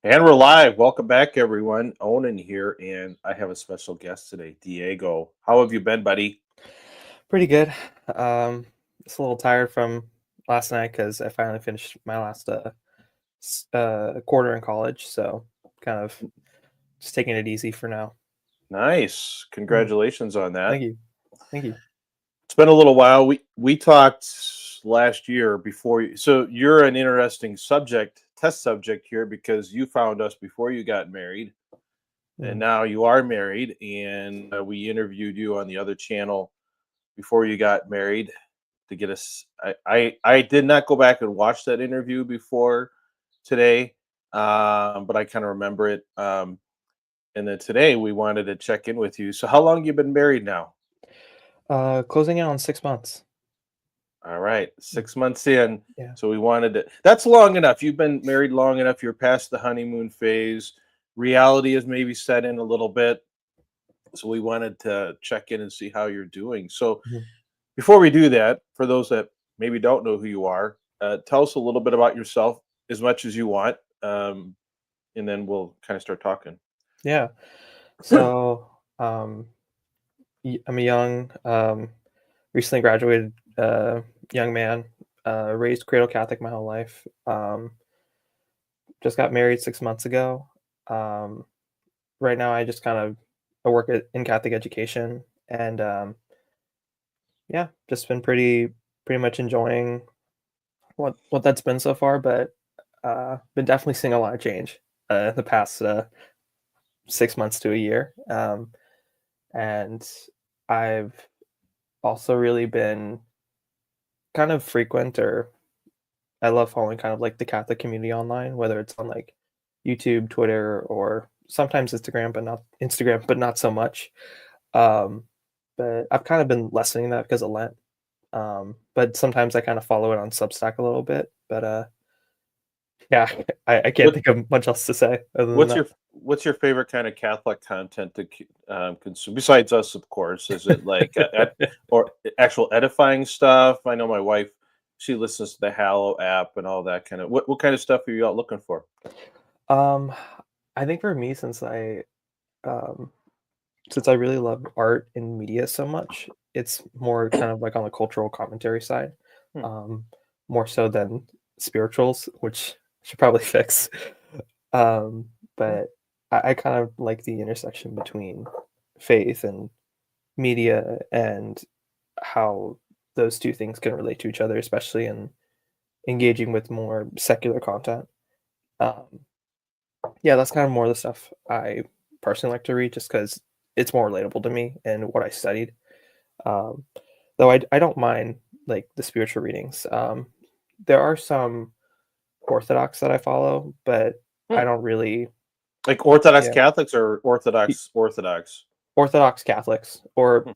And we're live. Welcome back, everyone. Onan here, and I have a special guest today, Diego. How have you been, buddy? Pretty good. Just a little tired from last night because I finally finished my last quarter in college, so kind of just taking it easy for now. Nice. Mhm. Congratulations on that. Thank you. Thank you. It's been a little while. We talked last year before you. So you're an interesting test subject here because you found us before you got married, and Mhm. now you are married, and we interviewed you on the other channel before you got married to get us. I did not go back and watch that interview before today, but I kind of remember it. And then today we wanted to check in with you. So how long you been married now? Closing in on 6 months. All right, Mm. 6 months in. Yeah. So we wanted to. That's long enough. You've been married long enough. You're past the honeymoon phase. Reality has maybe set in a little bit. So we wanted to check in and see how you're doing. So Mhm. before we do that, for those that maybe don't know who you are, tell us a little bit about yourself, as much as you want, and then we'll kind of start talking. Yeah. So, I'm a young, recently graduated young man, raised cradle Catholic my whole life. Just got married 6 months ago. Um, right now I just kind of I work in Catholic education and yeah, just been pretty much enjoying what that's been so far, but been definitely seeing a lot of change the past 6 months to a year. And I've also really been kind of frequent or I love following kind of like the Catholic community online, whether it's on like YouTube, Twitter, or sometimes Instagram, but not so much. Um, but I've kind of been lessening that because of Lent. But sometimes I kind of follow it on Substack a little bit. But yeah, I can't What think of much else to say other than what's that. your favorite kind of Catholic content to consume besides us, of course? Is it like or actual edifying stuff? I know my wife; she listens to the Hallow app and all that kind of. What kind of stuff are you out looking for? Um, I think for me, um, since I really love art and media so much, it's more kind of like on the cultural commentary side, Hmm. um, more so than spirituals, which I should probably fix. Um, Hmm. but I kind of like the intersection between faith and media and how those two things can relate to each other, especially in engaging with more secular content. Um, yeah, that's kind of more the stuff I personally like to read just because it's more relatable to me and what I studied. Um, though I don't mind like the spiritual readings. There are some Orthodox that I follow, but Hmm. I don't really, Like Orthodox yeah, Catholics or y- Orthodox? Orthodox Catholics or Hmm.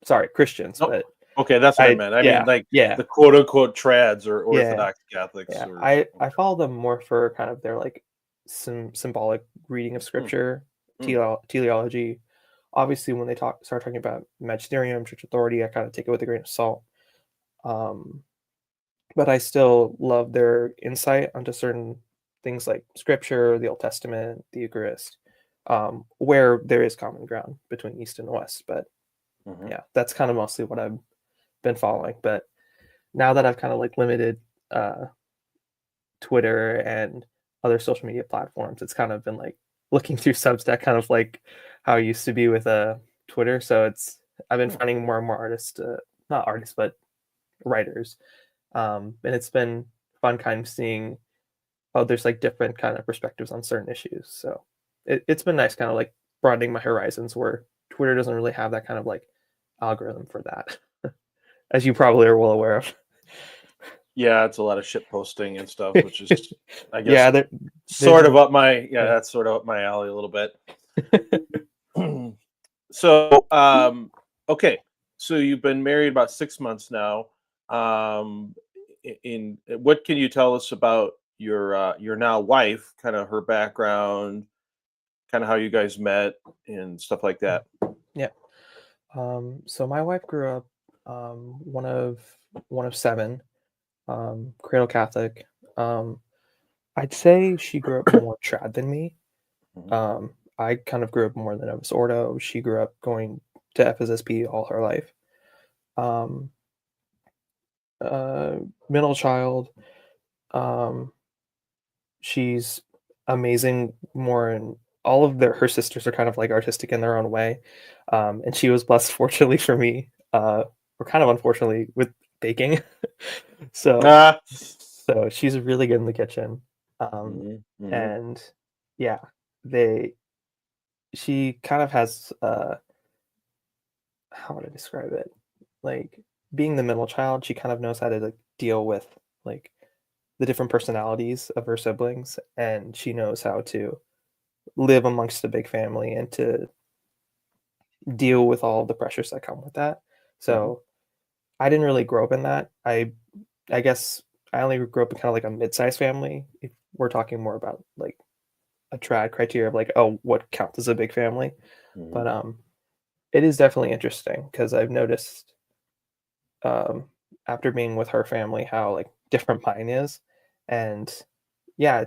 sorry, Christians, No, but okay, that's what I meant. I mean, yeah, like yeah, the quote unquote trads or yeah, Orthodox Catholics yeah. or I okay. follow them more for kind of their like symbolic reading of Hmm. scripture, Hmm. teleology. Obviously, when they start talking about magisterium, church authority, I kind of take it with a grain of salt. Um, but I still love their insight onto certain things like scripture, the Old Testament, the Eucharist, where there is common ground between East and West. But Mhm. yeah, that's kind of mostly what I've been following. But now that I've kind of like limited uh, Twitter and other social media platforms, it's kind of been like looking through Substack, kind of like how it used to be with Twitter. So I've been Hmm. finding more and more artists, not artists, but writers, and it's been fun kind of seeing oh, there's like different kind of perspectives on certain issues. So it's been nice, kind of like broadening my horizons where Twitter doesn't really have that kind of like algorithm for that, as you probably are well aware of. Yeah, it's a lot of shit posting and stuff, which is, I Yeah, guess, there's sort of up my yeah, yeah. that's sort of up my alley a little bit. So, okay, so you've been married about 6 months now. In what can you tell us about your now wife, kind of her background, kind of how you guys met and stuff like that? Yeah. So my wife grew up one of seven, cradle Catholic. Um, I'd say she grew up more trad than me. Mhm. I kind of grew up more than Novus Ordo. She grew up going to FSSP all her life. Um, uh, Middle child. Um, she's amazing. More in all of her sisters are kind of like artistic in their own way, and she was blessed, fortunately for me, or kind of unfortunately, with baking. so Ah. so she's really good in the kitchen, um, Mhm, mhm, and yeah, they she kind of has how would I describe it? Like being the middle child, she kind of knows how to like deal with like the different personalities of her siblings, and she knows how to live amongst a big family and to deal with all the pressures that come with that. mhm, So I didn't really grow up in that. I guess I only grew up in kind of like a mid-sized family. If we're talking more about like a trad criteria of like, oh, what counts as a big family. mhm. But it is definitely interesting because I've noticed um after being with her family how like different mine is. And yeah,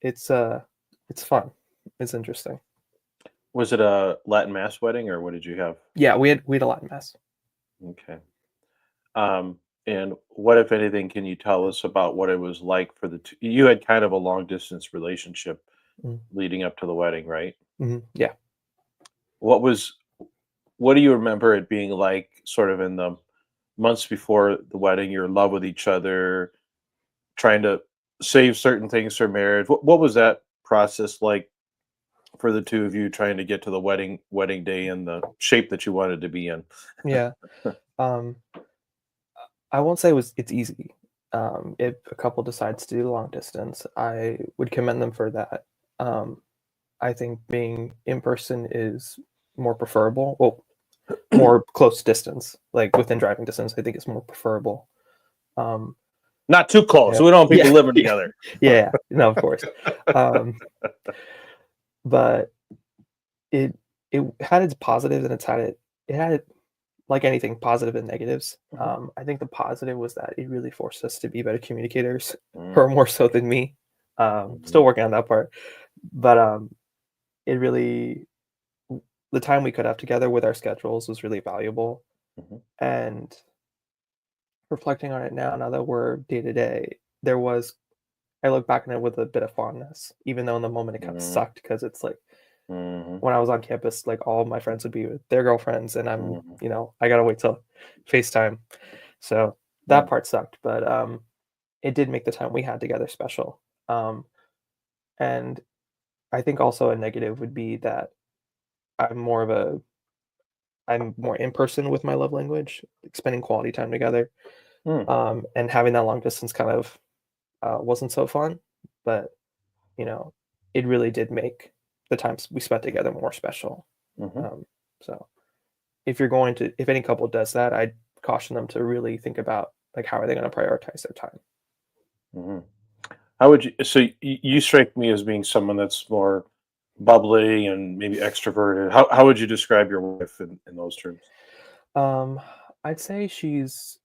it's uh it's fun. It's interesting. Was it a Latin mass wedding, or what did you have? Yeah, we had a lot of mess. Okay. Um, and what, if anything, can you tell us about what it was like for the two? You had kind of a long distance relationship Mm, leading up to the wedding, right? mhm, yeah. What was what do you remember it being like sort of in the months before the wedding? You're in love with each other, trying to save certain things for marriage. What was that process like for the two of you trying to get to the wedding day in the shape that you wanted to be in? Yeah. Um, I won't say it's easy. If a couple decides to do long distance, I would commend them for that. Um, I think being in person is more preferable. Well, more close distance, like within driving distance, I think is more preferable. Um, Not too close. yeah, So we don't want people yeah, living yeah, together. yeah. No, of course. Um, but it it had its positives and it had like anything, positive and negatives. Mhm, I think the positive was that it really forced us to be better communicators, mhm, her more so than me. mhm, Still working on that part, but it really the time we could have together with our schedules was really valuable. mhm, And reflecting on it now that we're day to day, there was I look back on it with a bit of fondness, even though in the moment it kind of mhm, sucked because it's like mhm, when I was on campus, like all of my friends would be with their girlfriends, and mhm, I gotta wait till FaceTime. So that mm, part sucked, but it did make the time we had together special. Um, and I think also a negative would be that I'm more of a I'm more in person with my love language, like spending quality time together. mm, And having that long distance kind of wasn't so fun, but you know, it really did make the times we spent together more special. mhm, Um, so if any couple does that, I'd caution them to really think about like how are they going to prioritize their time. mhm. How would you so you strike me as being someone that's more bubbly and maybe extroverted. How would you describe your wife in those terms? Um, I'd say she's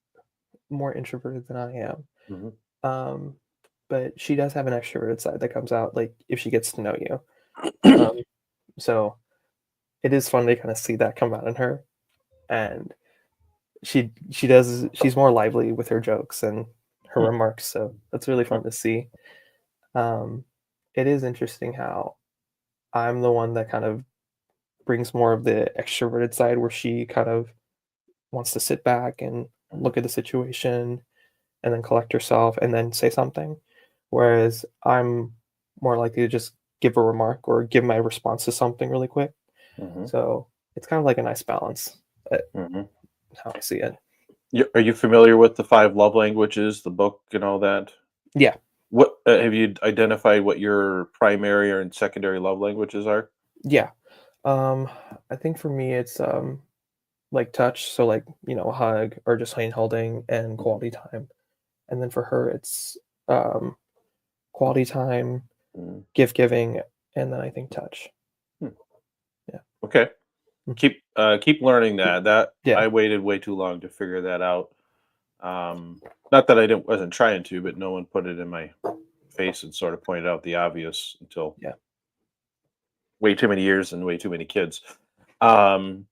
more introverted than I am. Mhm, Um, but she does have an extroverted side that comes out like if she gets to know you. Um, so it is fun to kind of see that come out in her. And she's more lively with her jokes and her hmm, remarks. So that's really mm, fun to see. Um, it is interesting how I'm the one that kind of brings more of the extroverted side where she kind of wants to sit back and mhm, look at the situation and then collect herself and then say something. Whereas I'm more likely to just give a remark or give my response to something really quick. mhm, So it's kind of like a nice balance. uh, mhm. How I see it. Are you familiar with the five love languages, the book, and all that? Yeah, What have you identified what your primary or and secondary love languages are? yeah. Um, I think for me it's like touch, so like a hug or just hand holding and Mhm, quality time. And then for her it's um quality time, mhm, gift giving, and then I think touch. hmm. Yeah. Okay. Mm. Keep learning that. That Yeah. I waited way too long to figure that out. Not that I didn't wasn't trying to, but no one put it in my face and sort of pointed out the obvious until Yeah. way too many years and way too many kids. Um,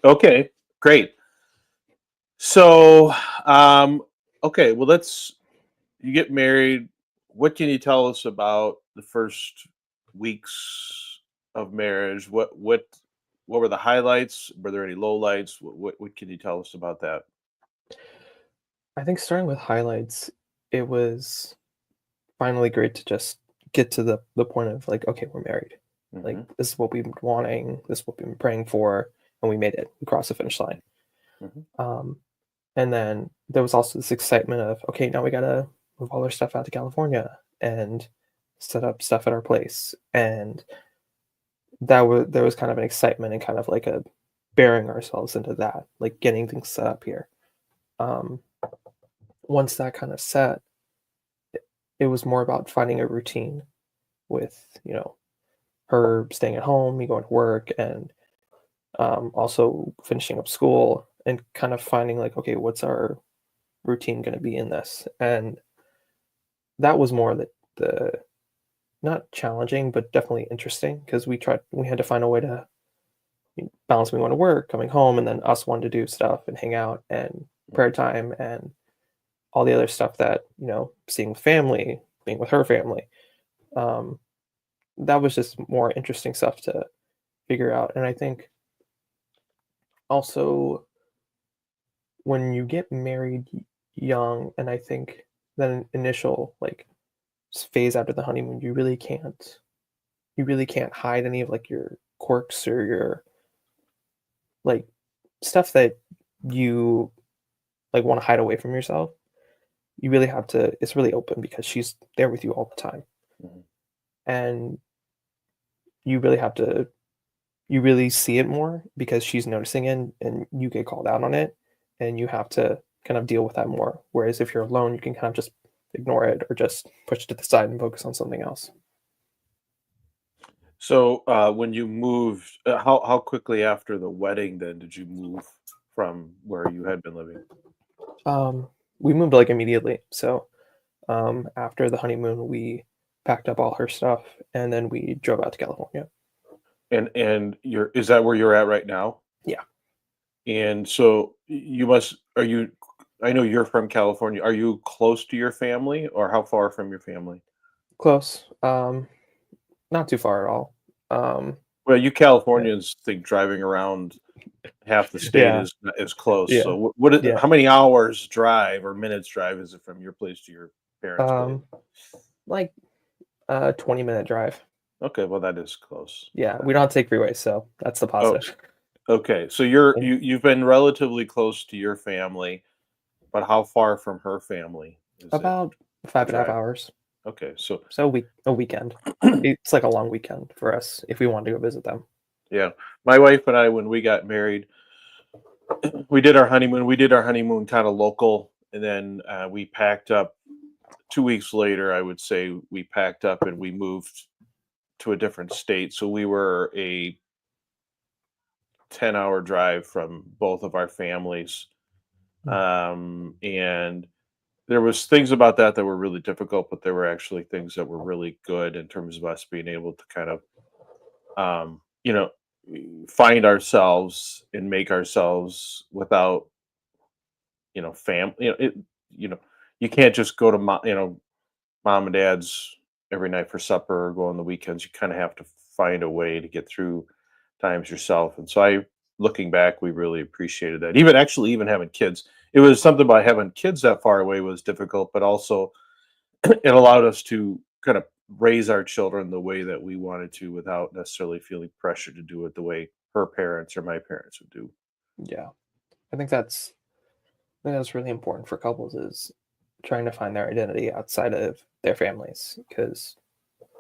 okay, great. So, okay, well, you get married. What can you tell us about the first weeks of marriage? What were the highlights? Were there any lowlights? What can you tell us about that? I think starting with highlights, it was finally great to just get to the point of like, okay, we're married. Like Hmm. this is what we've been wanting, this is what we've been praying for, and we made it. We crossed the finish line. Hmm. Um, and then there was also this excitement of, okay, now we gotta move all our stuff out to California and set up stuff at our place. And there was kind of an excitement and kind of like a bearing ourselves into that, like getting things set up here. Um, Once that kind of set, it was more about finding a routine with, her staying at home, me going to work, and also finishing up school and kind of finding like, okay, what's our routine going to be in this? And that was more the not challenging, but definitely interesting because we had to find a way to balance me going to work, coming home, and then us wanting to do stuff and hang out and prayer time and all the other stuff that, seeing family, being with her family. Um, that was just more interesting stuff to figure out. And I think also when you get married young, and I think that initial like phase after the honeymoon, you really can't hide any of like your quirks or your like stuff that you like want to hide away from yourself. You really have to. It's really open because she's there with you all the time, Hmm. and you really have to. You really see it more because she's noticing it, and you get called out on it, and you have to kind of deal with that more. Whereas if you're alone, you can kind of just ignore it or just push it to the side and focus on something else. So, when you moved, how quickly after the wedding then did you move from where you had been living? Um, we moved like immediately. So after the honeymoon, we packed up all her stuff and then we drove out to California. And is that where you're at right now? Yeah, And so you must are you I know you're from California. Are you close to your family or how far from your family? close. Not too far at all. Um, Well, you yeah, Californians think driving around half the state yeah, is close. yeah, So yeah. how many hours drive or minutes drive is it from your place to your parents' place? Um, like 20-minute drive. Okay, well that is close. Yeah, we don't take freeways, so that's the Oh, positive. okay. So And you've been relatively close to your family, but how far from her family is it about to five and a half drive? hours. Okay, so So a weekend. It's like a long weekend for us if we want to go visit them. yeah, my wife and I, when we got married, we did our honeymoon. We did our honeymoon kind of local, and then we packed up. 2 weeks later, I would say we packed up and we moved to a different state. So we were a 10-hour drive from both of our families, Mm. and there was things about that that were really difficult, but there were actually things that were really good in terms of us being able to kind of um, you know, find ourselves and make ourselves without, fam you know, you can't just go to mom and dad's every night for supper or go on the weekends. You kind of have to find a way to get through times yourself. And so looking back, we really appreciated that. Even having kids, it was something about having kids that far away was difficult, but also it allowed us to kind of raise our children the way that we wanted to without necessarily feeling pressure to do it the way her parents or my parents would do. Yeah, I think that's really important for couples is trying to find their identity outside of their families because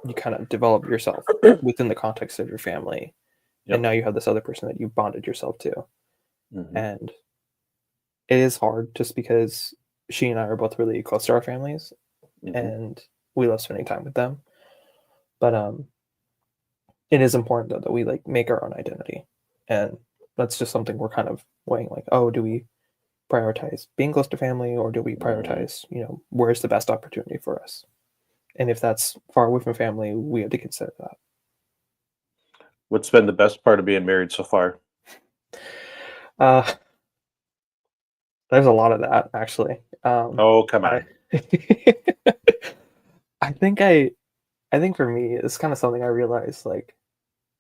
you kind of develop yourself within the context of your family, and Yep. now you have this other person that you bonded yourself to, Hmm. and it is hard just because she and I are both really close to our families, Hmm. and we love spending time with them. But it is important though that we like make our own identity, and that's just something we're kind of weighing. Like, oh, do we prioritize being close to family, or do we Hmm. prioritize, where's the best opportunity for us? And if that's far away from family, we have to consider that. What's been the best part of being married so far? Uh, there's a lot of that actually. Oh, come I on. I think I think for me, it's kind of something I realized like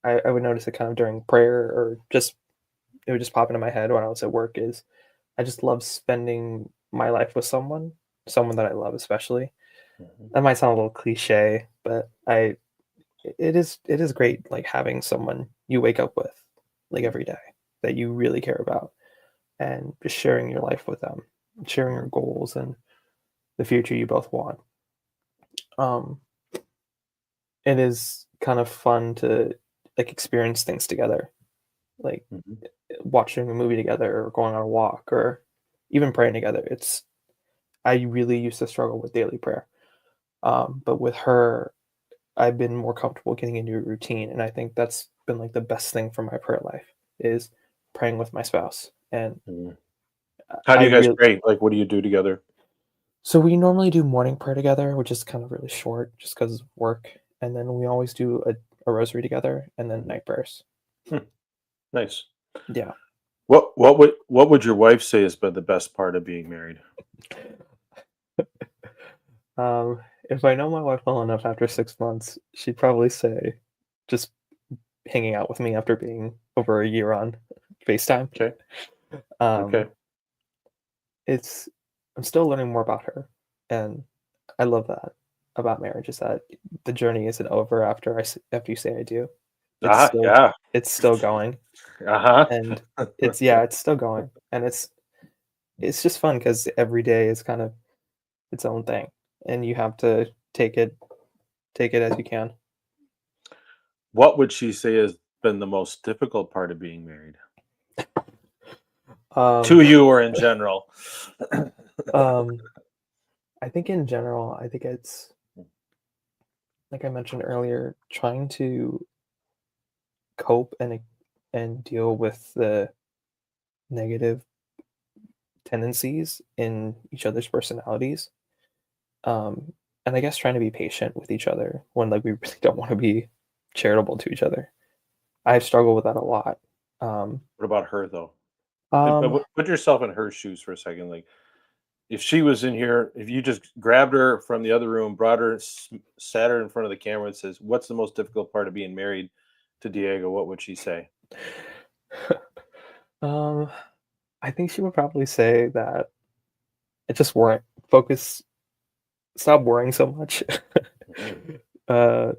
I would notice it kind of during prayer or just it would just pop into my head when I was at work is I just love spending my life with someone that I love especially. Mhm, That might sound a little cliche, but it is great like having someone you wake up with like every day that you really care about and just sharing your life with them, sharing your goals and the future you both want. Um, it is kind of fun to like experience things together, like mhm, watching a movie together or going on a walk or even praying together. It's I really used to struggle with daily prayer. But with her, I've been more comfortable getting into a routine, and I think that's been like the best thing for my prayer life is praying with my spouse. And mhm. How do I you guys really pray? Like, what do you do together? so we normally do morning prayer together, which is kind of really short just because of work, and then we always do a rosary together, and then Mhm. night prayers. Hmm, nice. Yeah. What would your wife say has been the best part of being married? If I know my wife well enough after 6 months, she'd probably say just hanging out with me after being over a year on FaceTime. Okay. Okay. Um, it's I'm still learning more about her, and I love that about marriage is that the journey isn't over after you say I do. It's still Yeah. it's still going, Uh-huh. and it's still going, and it's just fun because every day is kind of its own thing, and you have to take it as you can. What would she say has been the most difficult part of being married? To Um, you or in general? um, I think in general, I think it's like I mentioned earlier, trying to cope and deal with the negative tendencies in each other's personalities. Um, and I guess trying to be patient with each other when like we really don't want to be charitable to each other. I've struggled with that a lot. Um, What about her, though? um, Put yourself in her shoes for a second. Like, if she was in here, if you just grabbed her from the other room, brought her, sat her in front of the camera and says, "What's the most difficult part of being married to Diego?" What would she say? um, I think she would probably say that it just weren't focus, stop worrying so much, Mhm,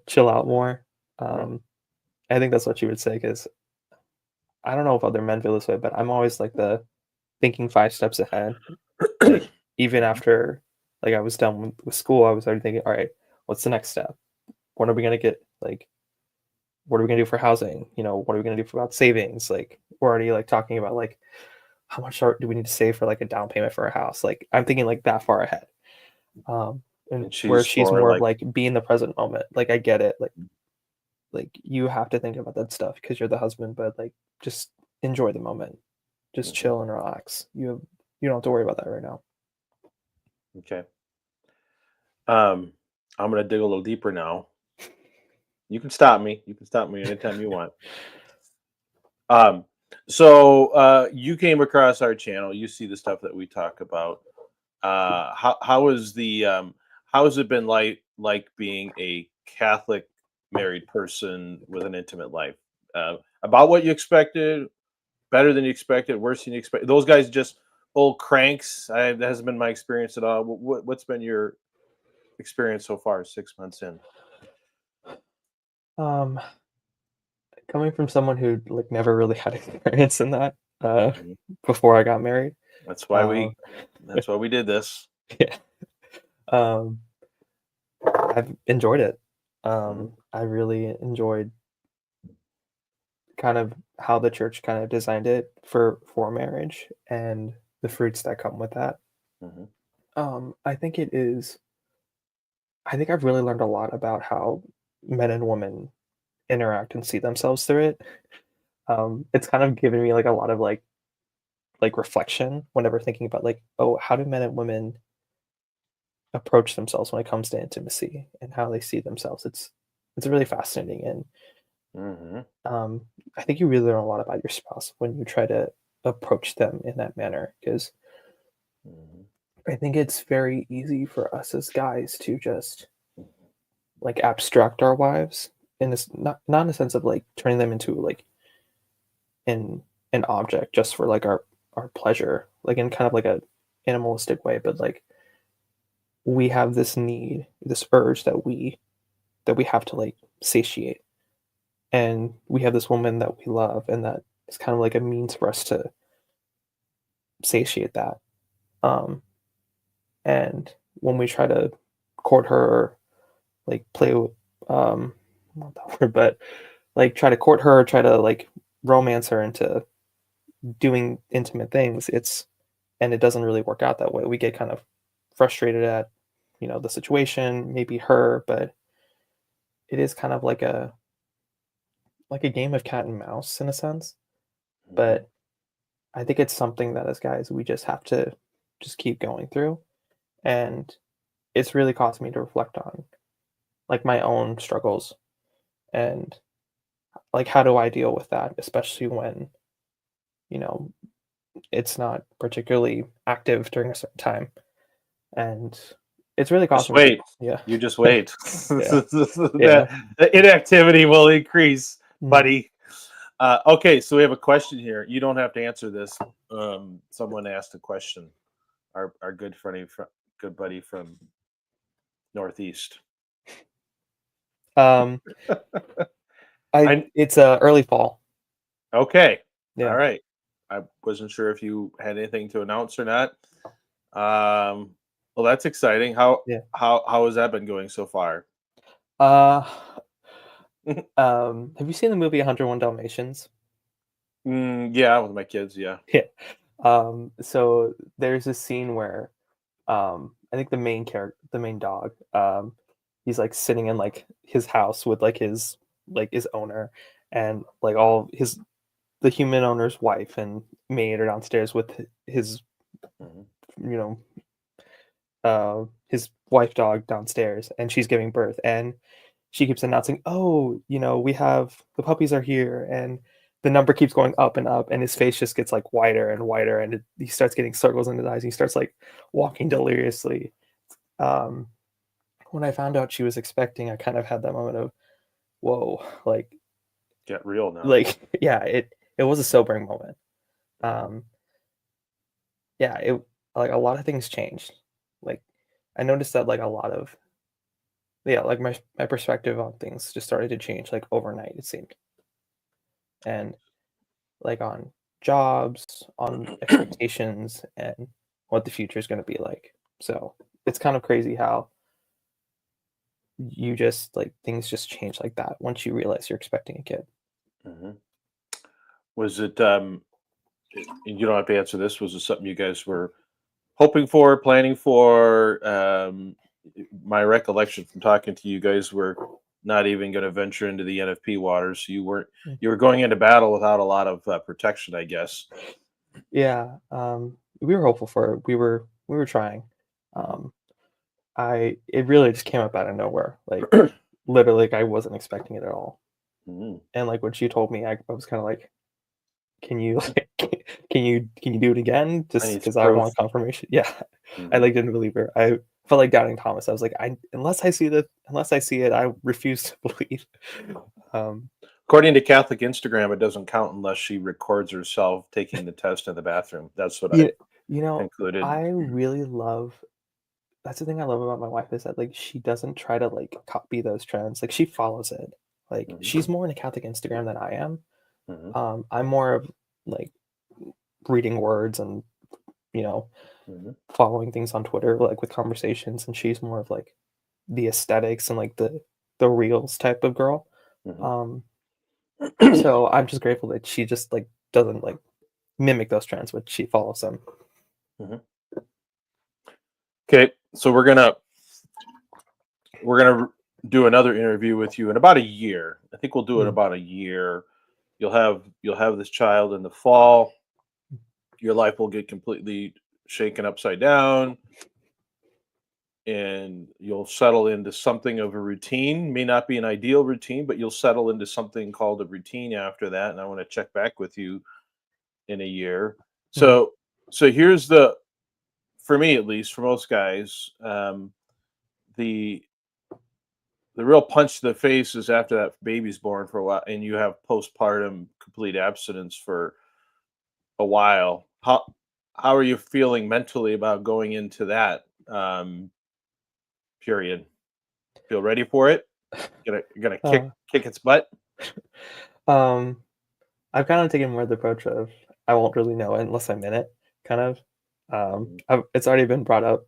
chill out more. mhm, Um, I think that's what she would say because I don't know if other men feel this way, but I'm always like the thinking 5 steps ahead. Like, even mhm, after, like, I was done with school, I was already thinking, "Alright, what's the next step? What are we gonna get? Like, what are we gonna do for housing? You know, what are we gonna do for about savings?" Like, we're already, like, talking about, like, how much are do we need to save for, like, a down payment for a house? Like, I'm thinking, like, that far ahead. And and where she's she's more more of, like, like, be in the present moment. Like, I get it. Like, you have to think about that stuff because 'cause you're the husband, but, like, just enjoy the moment. Just mhm, chill and relax. You don't have to worry about that right now. okay. Um, I'm gonna dig a little deeper now. You can stop me. You can stop me anytime you want. Um, you came across our channel. You see the stuff that we talk about. How is the how has it been like being a Catholic married person with an intimate life? About what you expected, better than you expected, worse than you expected. Those guys just old cranks. That hasn't been my experience at all. What's been your experience so far? 6 months in. Um, coming from someone who, like, never really had experience in that, Mhm. before I got married, That's why um, we. That's why we did this. yeah, um, I've enjoyed it. Mhm, I really enjoyed kind of how the church kind of designed it for marriage and the fruits that come with that. mhm, I think it is I think I've really learned a lot about how men and women interact and see themselves through it. It's kind of given me, like, a lot of, like, reflection whenever thinking about, like, "Oh, how do men and women approach themselves when it comes to intimacy and how they see themselves. It's really fascinating, and Hmm. um, I think you really learn a lot about your spouse when you try to approach them in that manner. Because Hmm. I think it's very easy for us as guys to just like abstract our wives in this, not in a sense of like turning them into like an an object just for like our pleasure, like in kind of like a animalistic way, but like we have this need, this urge that we have to like satiate, and we have this woman that we love, and that is kind of like a means for us to satiate that. Um, and when we try to court her, or like play with, not that word, but like try to court her, or try to like romance her into doing intimate things, and it doesn't really work out that way. We get kind of frustrated at, the situation, maybe her, but it is kind of like a game of cat and mouse in a sense. Hmm. But I think it's something that as guys we just have to just keep going through, and it's really caused me to reflect on like my own struggles, and like how do I deal with that, especially when, you know, it's not particularly active during a certain time. And it's really caused Just me to, wait. yeah. You just wait. Yeah. Yeah. The inactivity will increase, Mm. buddy. Okay, so we have a question here. You don't have to answer this. Someone asked a question. Our good buddy from Northeast. Um, I it's early fall. Okay. All Yeah. right. I wasn't sure if you had anything to announce or not. Um, well, that's exciting. How Yeah. how has that been going so far? Uh, have you seen the movie 101 Dalmatians? Yeah, with my kids. Yeah. Yeah. So there's this scene where I think the main dog, he's like sitting in like his house with like his owner, and like all his the human owner's wife and maid are downstairs with his, Mhm. you know, his wife dog downstairs, and she's giving birth, and she keeps announcing, "Oh, we have the puppies are here," and the number keeps going up and up, and his face just gets like wider and wider, and he starts getting circles in his eyes. And he starts like walking deliriously. Um, when I found out she was expecting, I kind of had that moment of, "Whoa!" Get real now. like yeah, it was a sobering moment. Um, yeah, it like a lot of things changed. Like I noticed that like a lot of yeah, like my perspective on things just started to change like overnight. It seemed, and like on jobs, on expectations, and what the future is going to be like. So it's kind of crazy how you just like things just change like that once you realize you're expecting a kid. Mhm. Was it? And you don't have to answer this. Was it something you guys were hoping for, planning for? My recollection from talking to you guys were not even going to venture into the NFP waters. You weren't. Mm. You were going into battle without a lot of protection, I guess. Yeah, we were hopeful for it. We were trying. Mhm. Um, I it really just came up out of nowhere. Like literally, like, I wasn't expecting it at all. Mhm. And like when she told me, I was kind of like, "Can you like, can you do it again?" I Just need some because I proof. want confirmation. Yeah, I Mhm. like didn't believe her. I felt like doubting Thomas. I was like, I unless I see it, I refuse to believe. Um, According to Catholic Instagram, it doesn't count unless she records herself taking the test in the bathroom. That's what yeah, I've concluded. I really love. That's the thing I love about my wife is that like she doesn't try to like copy those trends. Like she follows it. Like she's Mhm. more into Catholic Instagram than I am. Mhm. I'm more of like reading words and you know Mhm. following things on Twitter, like with conversations, and she's more of like the aesthetics and like the reels type of girl. Mhm. Um, so I'm just grateful that she just like doesn't like mimic those trends, but she follows them. Mhm. Okay, so we're gonna do another interview with you in about a year. I think we'll do it in Mm. about a year. You'll have this child in the fall. Your life will get completely shaken upside down, and you'll settle into something of a routine. May not be an ideal routine, but you'll settle into something called a routine after that. And I want to check back with you in a year. Mhm. So here's the for me, at least, for most guys, the the real punch to the face is after that baby's born for a while, and you have postpartum complete abstinence for a while. How are you feeling mentally about going into that period? Feel ready for it? Gonna Uh, kick its butt? um, I've kind of taken more the approach of I won't really know unless I'm in it, kind of. Mhm, It's already been brought up.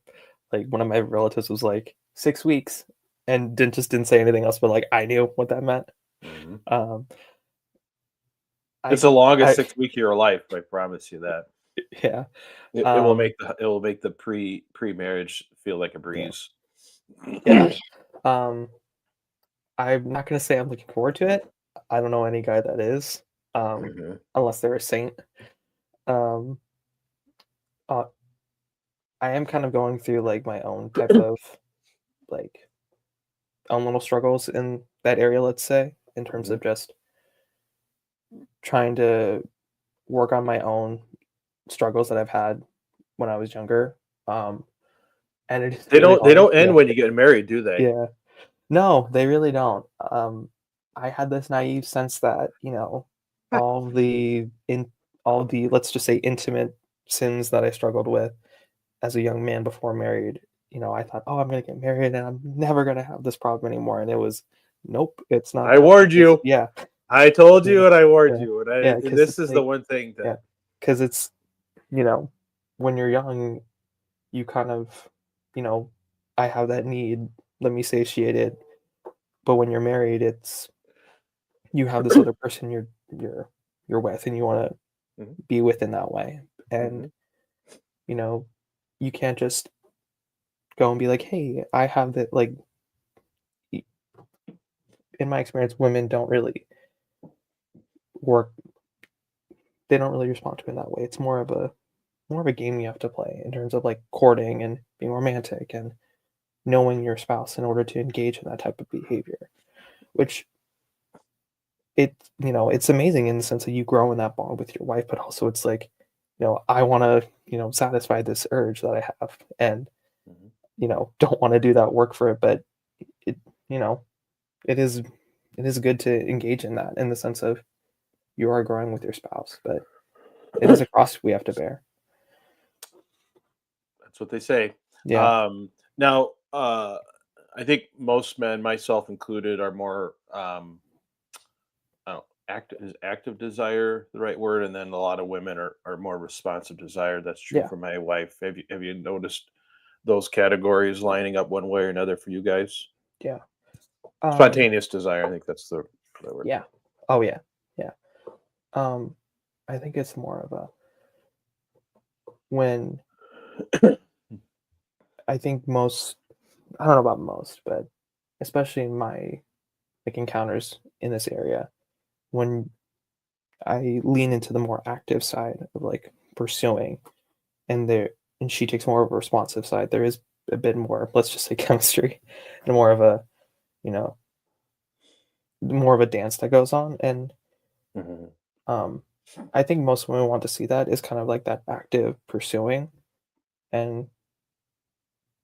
Like one of my relatives was like 6 weeks, and didn't say anything else, but like I knew what that meant. mhm. Um, It's I the longest I 6 week of your life. I promise you that. yeah. It will Um, make the pre marriage feel like a yeah, breeze. yeah. Um, I'm not gonna say I'm looking forward to it. I don't know any guy that is, um, Mhm. unless they're a saint. Um, uh, I am kind of going through like my own type of like own little struggles in that area, let's say, in terms Mhm. of just trying to work on my own struggles that I've had when I was younger. Um, and it is really They hard. don't Yeah. end when you get married, do they? Yeah. No, they really don't. I had this naive sense that, all the in all the let's just say intimate sins that I struggled with as a young man before married, I thought, "Oh, I'm gonna get married and I'm never gonna have this problem anymore." And it was, nope, it's not I that. warned It's you. yeah, I told yeah, you and I warned yeah, you, yeah, and because this it's is the like one thing yeah, that because it's, you know, when you're young, you kind of, you know, I have that need, let me satiate it. But when you're married, it's you have this other person you're with and you wanna Mhm, be with in that way. And, mhm, you know, you can't just go and be like, "Hey, I have that," like, e in my experience, women don't really work they don't really respond to it in that way. It's more of a game you have to play in terms of, like, courting and being romantic and knowing your spouse in order to engage in that type of behavior, which it's amazing in the sense that you grow in that bond with your wife, but also it's like, I wanna, satisfy this urge that I have and, mhm. don't wanna do that work for it, but it you know, it is it is good to engage in that in the sense of you are growing with your spouse, but it is a cross we have to bear. That's what they say. Yeah. Now, I think most men, myself included, are more active. Is active desire the right word? And then a lot of women are more responsive desire. That's true Yeah. for my wife. Have you noticed those categories lining up one way or another for you guys? Yeah. Um, Spontaneous desire. I think that's the word. yeah. Oh, yeah. Yeah. Um, I think it's more of a when I think most I don't know about most, but especially in my, like, encounters in this area, when I lean into the more active side of, like, pursuing and she takes more of a responsive side, there is a bit more, let's just say, chemistry and more of a, you know, more of a dance that goes on, and, Mhm. um, I think most women want to see that is kind of like that active pursuing, and,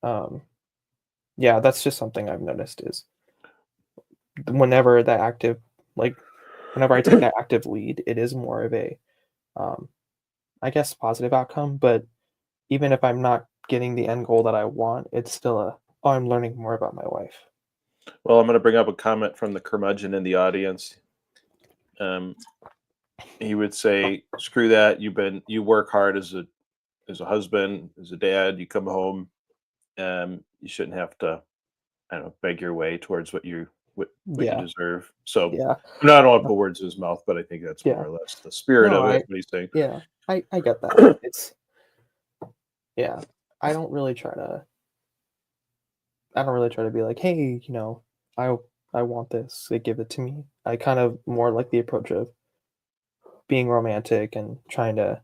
um, yeah, that's just something I've noticed is whenever that active like, whenever I take that active lead, it is more of a, um, I guess, positive outcome, but even if I'm not getting the end goal that I want, it's still "Oh, I'm learning more about my wife." Well, I'm going to bring up a comment from the curmudgeon in the audience. Um, he would say, "Screw that. You work hard as a husband, as a dad. You come home. You shouldn't have to, I don't know, beg your way towards what you Yeah, deserve." So, yeah, I don't want to uh, put words in his mouth, but I think that's more yeah. or less the spirit No, of it. What he's saying. yeah, I get that. It's yeah. I don't really try to I don't really try to be like, "Hey, I I want this, like, give it to me." I kind of more like the approach of being romantic and trying to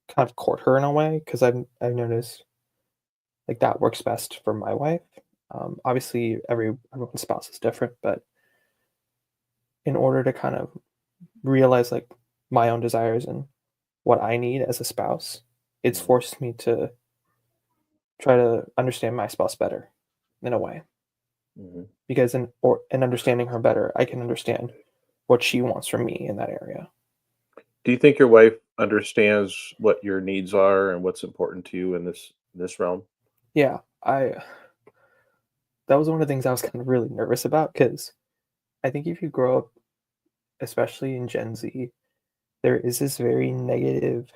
kind of court her in a way because I've noticed like that works best for my wife. Obviously, everyone's spouse is different, but in order to kind of realize like my own desires and what I need as a spouse, it's Mhm. forced me to try to understand my spouse better in a way. Mhm. Because in understanding her better, I can understand what she wants from me in that area. Do you think your wife understands what your needs are and what's important to you in this realm? Yeah, I that was one of the things I was kind of really nervous about because I think if you grow up, especially in Gen Z, there is this very negative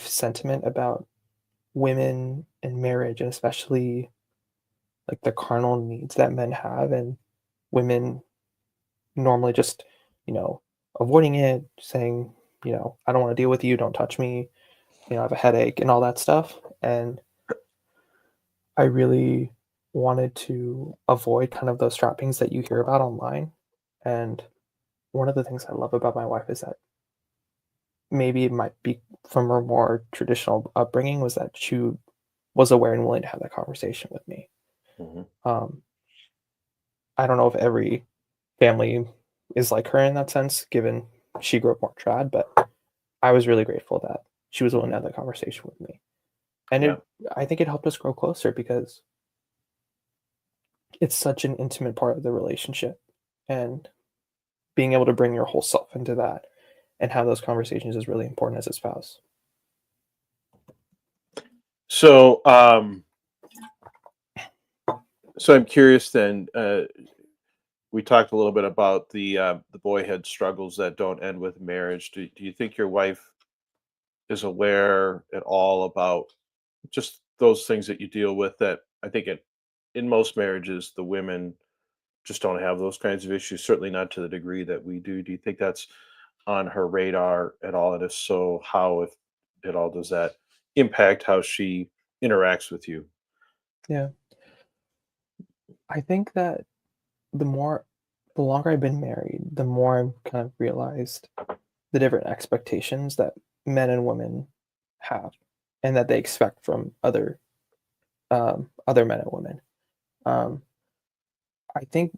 sentiment about women and marriage, and especially like the carnal needs that men have, and women normally just, avoiding it, saying, I don't want to deal with you, don't touch me, I have a headache and all that stuff. And I really wanted to avoid kind of those trappings that you hear about online. And one of the things I love about my wife is that maybe it might be from her more traditional upbringing was that she was aware and willing to have that conversation with me. Mhm. Um, I don't know if every family is like her in that sense, given she grew up more trad, but I was really grateful that she was willing to have that conversation with me. And Yeah. I think it helped us grow closer because it's such an intimate part of the relationship. And being able to bring your whole self into that and have those conversations is really important as a spouse. So, so I'm curious then. We talked a little bit about the boyhood struggles that don't end with marriage. Do you think your wife is aware at all about just those things that you deal with? That I think in most marriages, the women just don't have those kinds of issues. Certainly not to the degree that we do. Do you think that's on her radar at all? And if so, how, if at all, does that impact how she interacts with you? Yeah. I think that the longer I've been married, the more I've kind of realized the different expectations that men and women have and that they expect from other men and women. Um, I think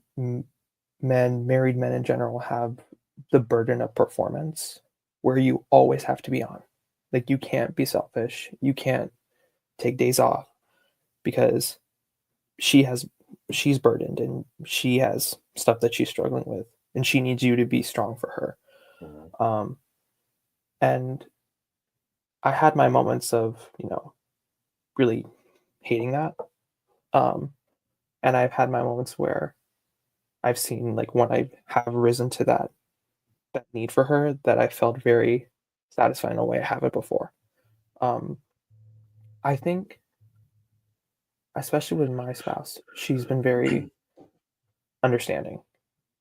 married men in general, have the burden of performance where you always have to be on. Like you can't be selfish. You can't take days off because she has she's burdened and she has stuff that she's struggling with and she needs you to be strong for her. Mhm. And I had my moments of, really hating that. Um, and I've had my moments where I've seen like when I have risen to that need for her that I felt very satisfied in a way I haven't before. Um, I think, especially with my spouse, she's been very understanding,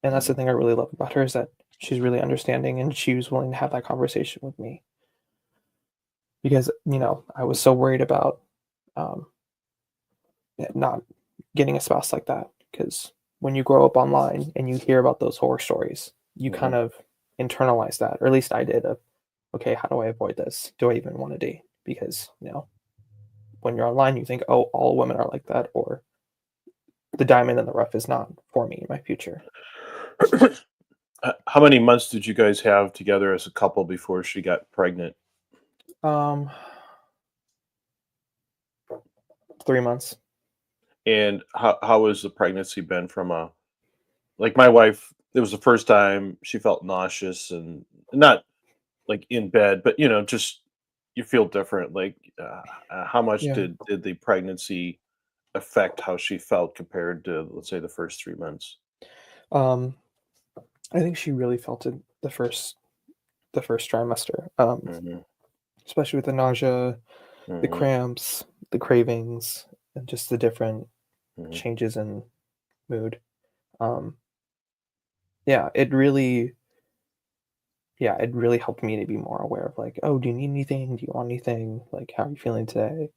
and that's the Mhm. thing I really love about her is that she's really understanding and she was willing to have that conversation with me because I was so worried about um, not getting a spouse like that because when you grow up online and you hear about those horror stories, you kind Mhm. of internalize that, or at least I did. Of okay, how do I avoid this? Do I even want to date? Because when you're online, you think, oh, all women are like that, or the diamond in the rough is not for me in my future. How many months did you guys have together as a couple before she got pregnant? Um, 3 months. And how has the pregnancy been from a like my wife? It was the first time she felt nauseous and not like in bed, but just you feel different. Like, how much Yeah. did the pregnancy affect how she felt compared to, let's say, the first 3 months? Um, I think she really felt it the first trimester, Hmm. especially with the nausea, the Hmm. cramps, the cravings, and just the different Hmm. changes in mood. Um, yeah, it really helped me to be more aware of like, oh, do you need anything? Do you want anything? Like, how are you feeling today?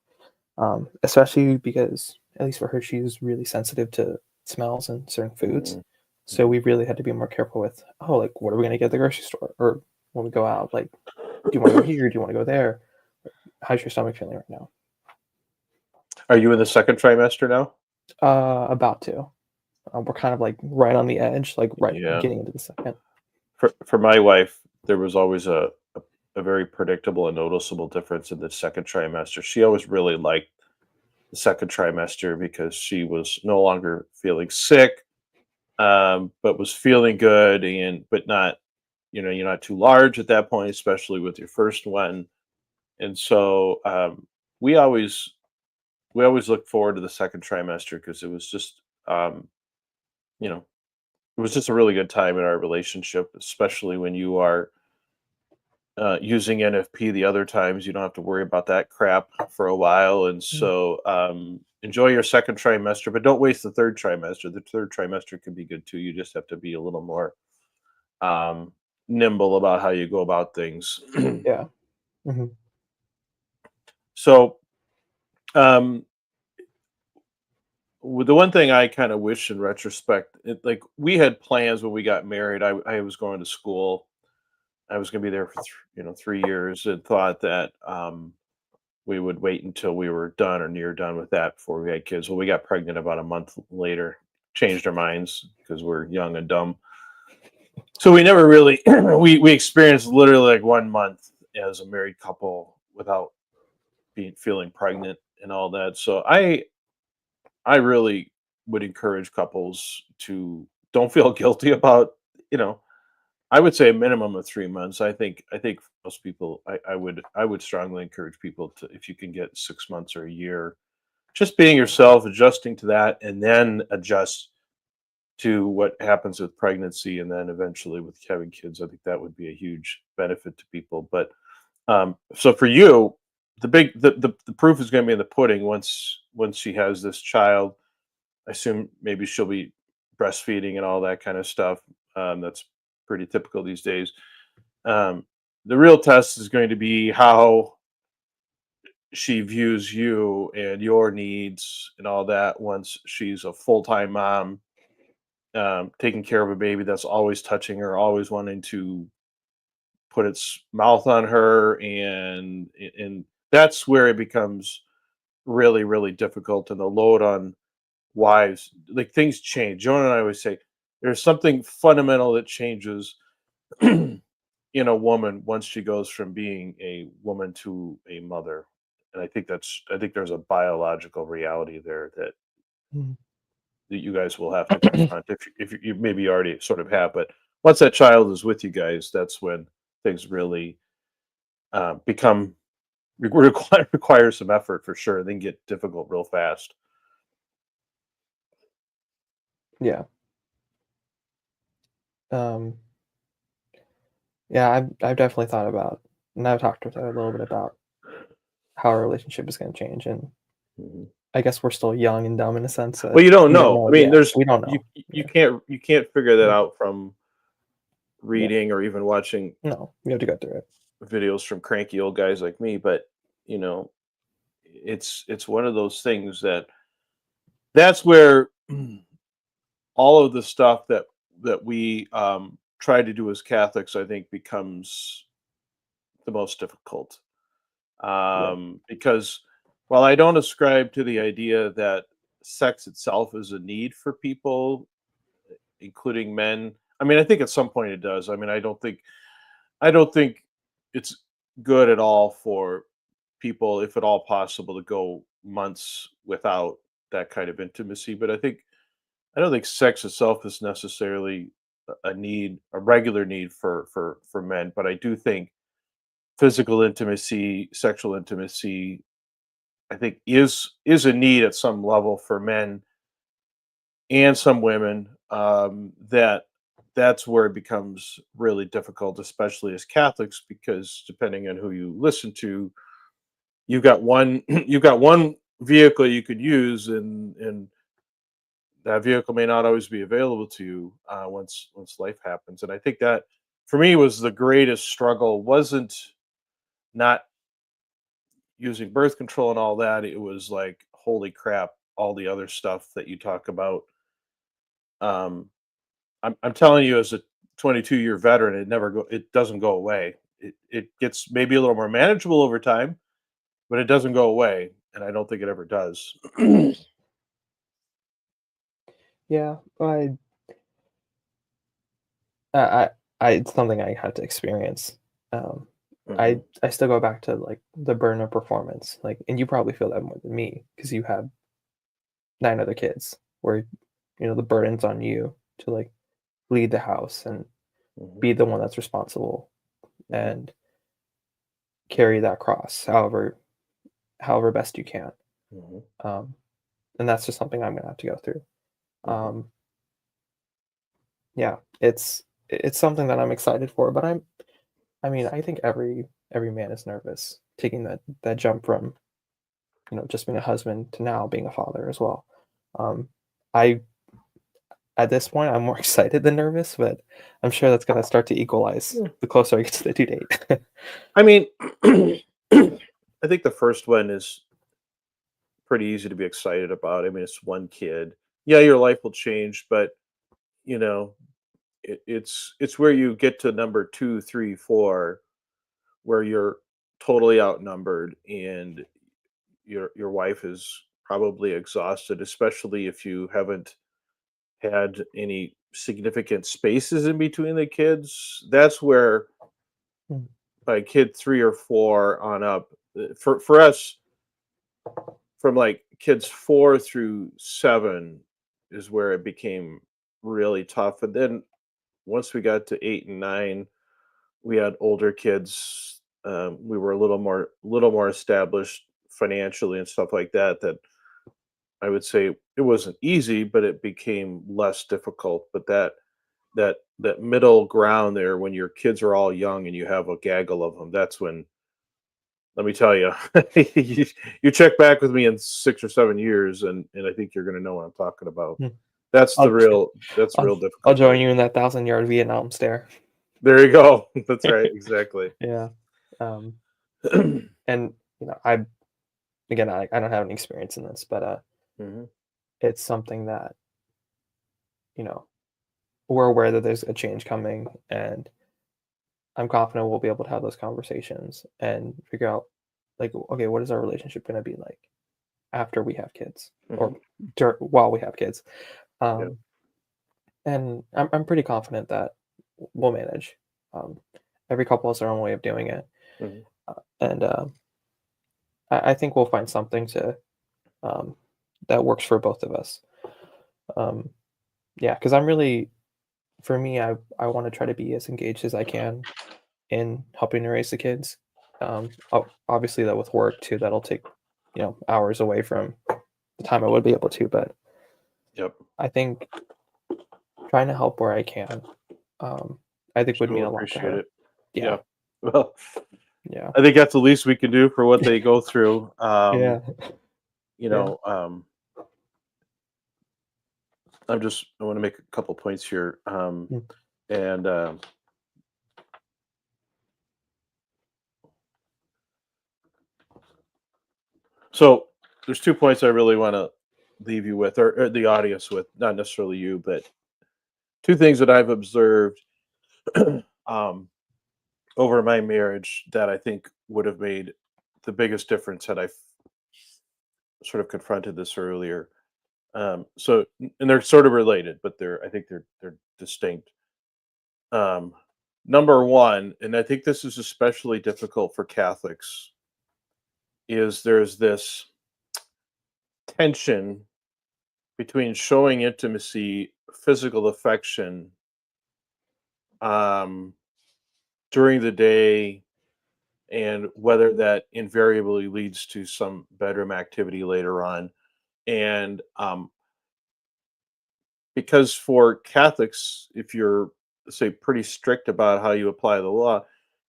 Especially because, at least for her, she's really sensitive to smells and certain foods. Hmm. So Hmm. we really had to be more careful with, oh, like, what are we going to get at the grocery store? Or when we go out, like, do you want to go here? Do you want to go there? How's your stomach feeling right now? Are you in the second trimester now? About to. We're kind of like right on the edge, like right Yeah. getting into the second. For my wife, there was always a very predictable and noticeable difference in the second trimester. She always really liked the second trimester because she was no longer feeling sick, but was feeling good, and but not, you're not too large at that point, especially with your first one. And so we always we always looked forward to the second trimester because it was just you know it was just a really good time in our relationship, especially when you are using NFP the other times. You don't have to worry about that crap for a while. And Mm. so enjoy your second trimester, but don't waste the third trimester. The third trimester can be good too. You just have to be a little more um, nimble about how you go about things. Yeah. Hmm. So um, the one thing I kind of wish in retrospect, like we had plans when we got married. I was going to school. I was going to be there for 3 years, and thought that we would wait until we were done or near done with that before we had kids. Well, we got pregnant about a month later, changed our minds because we're young and dumb. So we never really we experienced literally like 1 month as a married couple without being feeling pregnant and all that. So I really would encourage couples to don't feel guilty about, you know, I would say a minimum of 3 months. I think for most people, I would strongly encourage people to, if you can get 6 months or a year, just being yourself, adjusting to that, and then adjust to what happens with pregnancy, and then eventually with having kids. I think that would be a huge benefit to people. But so for you, the proof is going to be in the pudding. Once she has this child, I assume maybe she'll be breastfeeding and all that kind of stuff. That's pretty typical these days. Um, the real test is going to be how she views you and your needs and all that once she's a full-time mom, taking care of a baby that's always touching her, always wanting to put its mouth on her, and that's where it becomes really, really difficult, and the load on wives, like things change. Jonah and I always say there's something fundamental that changes in a woman once she goes from being a woman to a mother. And I think there's a biological reality there Mhm. that you guys will have to confront, if you maybe already sort of have. But once that child is with you guys, that's when things really become require some effort for sure. Then get difficult real fast. Yeah. Um, yeah, I've definitely thought about, and I've talked with her a little bit about how our relationship is going to change, and Mhm. I guess we're still young and dumb in a sense that Well, you don't we don't know. I know. mean, Yeah, there's we don't you know. you Yeah, can't figure that yeah, out from yeah. reading or even watching No, we have to go through it. videos from cranky old guys like me. But you know, it's one of those things that's where all of the stuff that we try to do as Catholics, I think, becomes the most difficult. Yeah. Because while I don't ascribe to the idea that sex itself is a need for people, including men. I mean, I think at some point it does. I mean, I don't think it's good at all for people, if at all possible, to go months without that kind of intimacy. But I don't think sex itself is necessarily a need, a regular need for men. But I do think physical intimacy, sexual intimacy, I think is a need at some level for men and some women. That's where it becomes really difficult, especially as Catholics, because depending on who you listen to, you've got one you've got one vehicle you could use, and that vehicle may not always be available to you once life happens. And I think that for me was the greatest struggle. Wasn't not using birth control and all that. It was like, holy crap, all the other stuff that you talk about. Um, I'm telling you, as a 22-year veteran, it doesn't go away. It gets maybe a little more manageable over time, but it doesn't go away. and I don't think it ever does. Yeah, I, it's something I had to experience. Um, Mhm, I still go back to like the burden of performance, like, and you probably feel that more than me because you have 9 other kids, where the burden's on you to like lead the house and mhm, be the one that's responsible mhm, and carry that cross, however best you can. mhm, Um, and that's just something I'm gonna have to go through. mhm, Um, yeah, it's something that I'm excited for, but I mean, I think every man is nervous taking that jump from, just being a husband to now being a father as well. Um, I At this point, I'm more excited than nervous, but I'm sure that's gonna start to equalize yeah. the closer I get to the due date. I mean, I think the first one is pretty easy to be excited about. I mean, it's one kid. Yeah, your life will change, but you know, it's where you get to number 2, 3, 4, where you're totally outnumbered and your wife is probably exhausted, especially if you haven't had any significant spaces in between the kids. That's where Mm, by kid 3 or 4 on up, for us, from like kids 4 through 7 is where it became really tough. And then once we got to 8 and 9, we had older kids. We were a little more established financially and stuff like that. That I would say it wasn't easy, but it became less difficult. But that middle ground there, when your kids are all young and you have a gaggle of them, that's when, let me tell you, you check back with me in 6 or 7 years, and I think you're going to know what I'm talking about. mm. That's the I'll real that's the I'll real I'll difficult join part. you in that 1,000-yard Vietnam stare. There you go. That's right. Exactly. Yeah. Um, and I again, I don't have any experience in this, but Hmm. it's something that you know we're aware that there's a change coming, and I'm confident we'll be able to have those conversations and figure out, like, okay, what is our relationship going to be like after we have kids, Hmm. or while we have kids. Yeah. Um, and I'm pretty confident that we'll manage. Um, every couple has their own way of doing it, Hmm. and I think we'll find something um, that works for both of us. Um, yeah, because for me, I want to try to be as engaged as I can in helping to raise the kids. Obviously, that with work too, that'll take hours away from the time I would be able to. But Yep. I think trying to help where I can, um, I think would mean She'll a lot to appreciate her. it. Yeah, Yeah. Well, yeah, I think that's the least we can do for what they go through. yeah, You yeah. know, I want to make a couple points here. Mm, And So there's 2 points I really want to leave you with, or the audience with, not necessarily you, but 2 things that I've observed um, over my marriage that I think would have made the biggest difference had sort of confronted this earlier. And they're sort of related, but I think they're distinct. Um, Number one, and I think this is especially difficult for Catholics, is there's this tension between showing intimacy, physical affection, um, during the day, and whether that invariably leads to some bedroom activity later on. And because for Catholics, if you're, say, pretty strict about how you apply the law,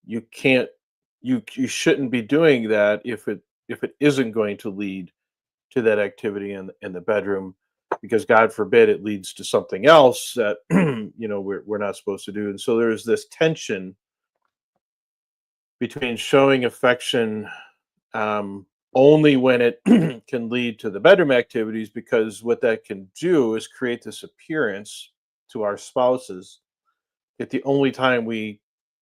you can't, you shouldn't be doing that if it isn't going to lead to that activity in the bedroom, because God forbid it leads to something else that we're not supposed to do. And so there's this tension between showing affection, um, only when it can lead to the bedroom activities, because what that can do is create this appearance to our spouses that the only time we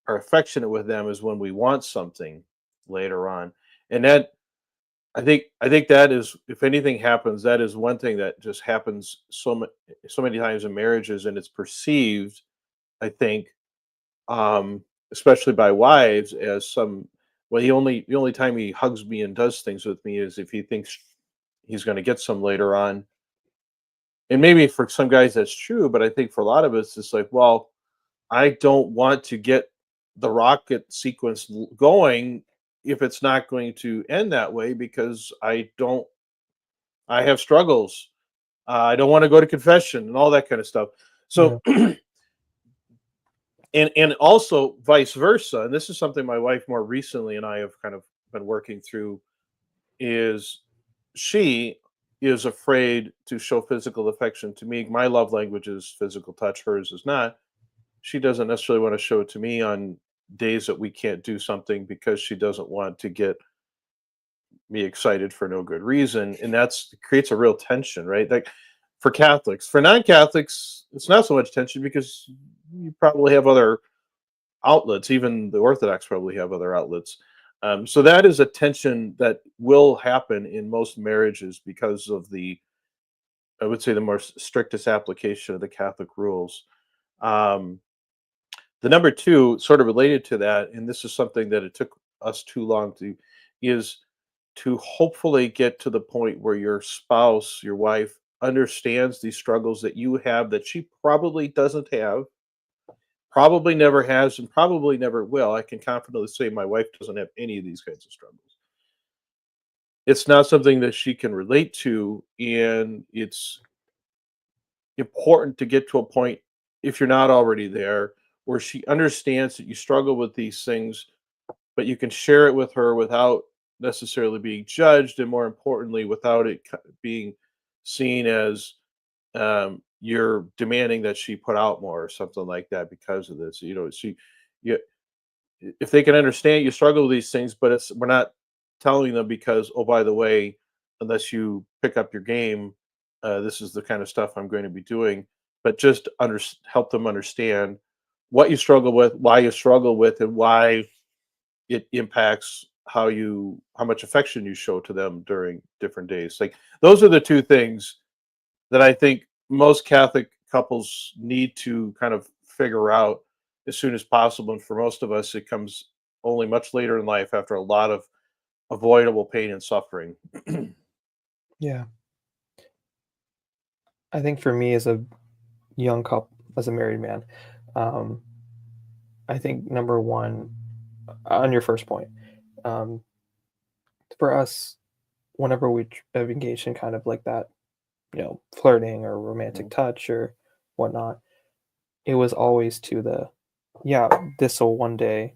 are affectionate with them is when we want something later on. And that, I think that is, if anything happens, that is one thing that just happens so many times in marriages, and it's perceived, I think, especially by wives, as some, well, the only time he hugs me and does things with me is if he thinks he's going to get some later on. And maybe for some guys that's true, but I think for a lot of us it's like, well, I don't want to get the rocket sequence going if it's not going to end that way, because I have struggles. I don't want to go to confession and all that kind of stuff. Yeah. So, and also vice versa. And this is something my wife more recently and I have kind of been working through, is she is afraid to show physical affection to me. My love language is physical touch, hers is not. She doesn't necessarily want to show it to me on days that we can't do something, because she doesn't want to get me excited for no good reason. And that's creates a real tension, right? Like for Catholics. For non-Catholics, it's not so much tension because you probably have other outlets. Even the Orthodox probably have other outlets. So that is a tension that will happen in most marriages because of I would say, the more strictest application of the Catholic rules. Um, the number two, sort of related to that, and this is something that it took us too long to, is to hopefully get to the point where your spouse, your wife, understands these struggles that you have that she probably doesn't have, probably never has, and probably never will. I can confidently say my wife doesn't have any of these kinds of struggles. It's not something that she can relate to, and it's important to get to a point, if you're not already there, where she understands that you struggle with these things, but you can share it with her without necessarily being judged, and more importantly, without it being seen as, you're demanding that she put out more or something like that because of this. You, if they can understand you struggle with these things, but we're not telling them because, oh, by the way, unless you pick up your game, this is the kind of stuff I'm going to be doing. But just help them understand what you struggle with, why you struggle with, and why it impacts how much affection you show to them during different days. Like, those are the two things that I think most Catholic couples need to kind of figure out as soon as possible. And for most of us, it comes only much later in life, after a lot of avoidable pain and suffering. Yeah. I think for me as a young couple, as a married man, um, I think number one, on your first point, um, for us, whenever we have engaged in kind of like that, flirting or romantic Mhm. touch or whatnot, it was always to the, yeah, this will one day,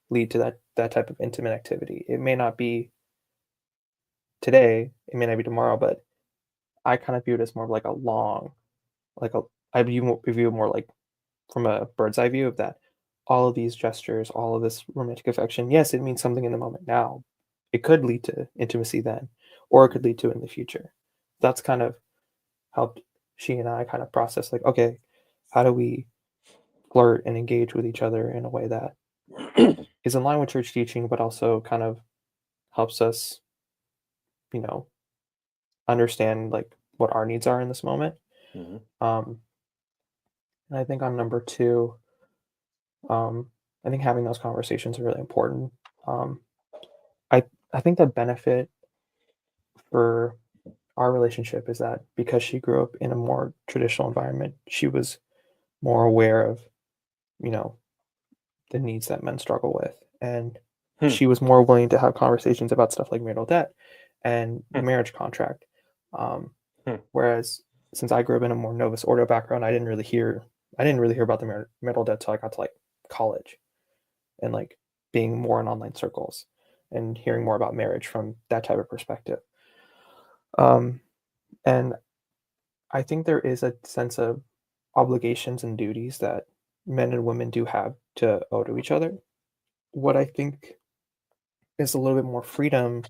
lead to that type of intimate activity. It may not be today, it may not be tomorrow, but I kind of view it as more of like a long, like a, I view it more like from a bird's eye view of that. All of these gestures, all of this romantic affection, yes, it means something in the moment now. It could lead to intimacy then, or it could lead to it in the future. That's kind of helped she and I kind of process like, okay, how do we flirt and engage with each other in a way that is in line with church teaching, but also kind of helps us, you know, understand like what our needs are in this moment. Mhm. Um, and I think on number two, um, I think having those conversations are really important. Um, I I think the benefit for our relationship is that because she grew up in a more traditional environment, she was more aware of, you know, the needs that men struggle with. And Hmm. she was more willing to have conversations about stuff like marital debt and the Hmm. marriage contract. Um, Hmm. whereas since I grew up in a more Novus Ordo background, I didn't really hear about the marital debt till I got to like college and like being more in online circles and hearing more about marriage from that type of perspective. Um, and I think there is a sense of obligations and duties that men and women do have to owe to each other. What I think is a little bit more freedom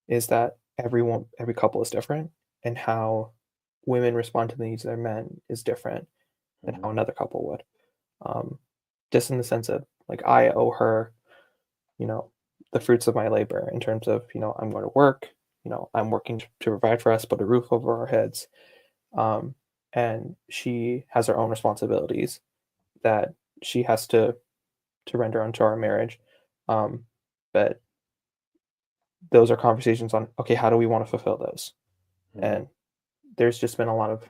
is that every couple is different, and how women respond to the needs of their men is different than Mhm. how another couple would. Um, just in the sense of like I owe her, you know, the fruits of my labor in terms of, I'm going to work. I'm working to provide for us, put a roof over our heads. Um, and she has her own responsibilities that she has to render onto our marriage. Um, but those are conversations on, okay, how do we want to fulfill those? Mhm. And there's just been a lot of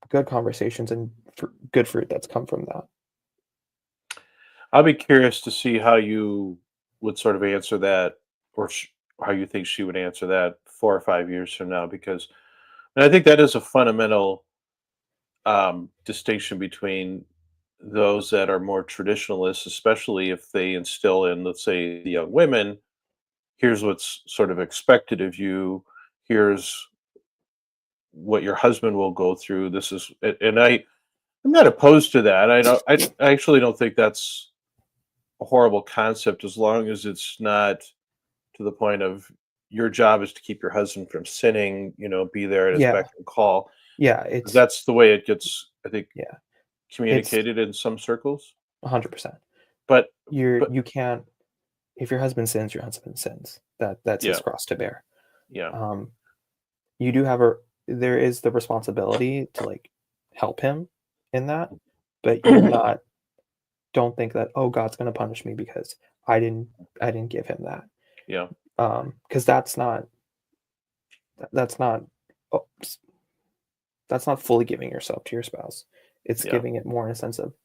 good conversations and good fruit that's come from that. I'll be curious to see how you would sort of answer that, or how you think she would answer that 4 or 5 years from now, because and I think that is a fundamental distinction between those that are more traditionalists, especially if they instill in, let's say, the young women, here's what's sort of expected of you, here's what your husband will go through. This is, and I'm not opposed to that. I actually don't think that's a horrible concept as long as it's not to the point of your job is to keep your husband from sinning, be there at his Yeah, beck and call. yeah, 'Cause it's that's the way it gets, I think, yeah, it's communicated in some circles. 100%. But but You can't, if your husband sins, your husband sins. That's his yeah, cross to bear. yeah. Um, you do have a there is the responsibility to like help him in that, but you're not don't think that, oh, God's gonna punish me because I didn't I didn't give him that. Yeah, Because that's not oops, that's not fully giving yourself to your spouse. It's yeah. giving it more in a sense of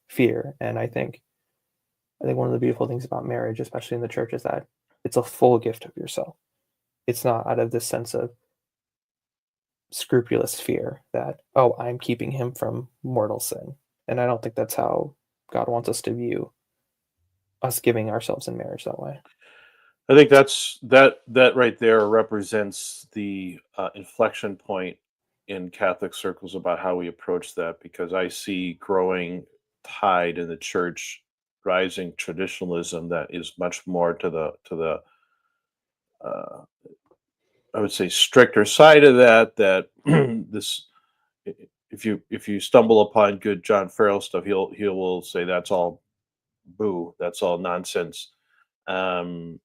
fear. And I think one of the beautiful things about marriage, especially in the church, is that it's a full gift of yourself. It's not out of this sense of scrupulous fear that, oh, I'm keeping him from mortal sin. And I don't think that's how God wants us to view us giving ourselves in marriage that way. I think that right there represents the inflection point in Catholic circles about how we approach that, because I see growing tide in the church, rising traditionalism that is much more to the uh, I would say stricter side of that. That this if you stumble upon good John Farrell stuff, he will say that's all boo, that's all nonsense. Um,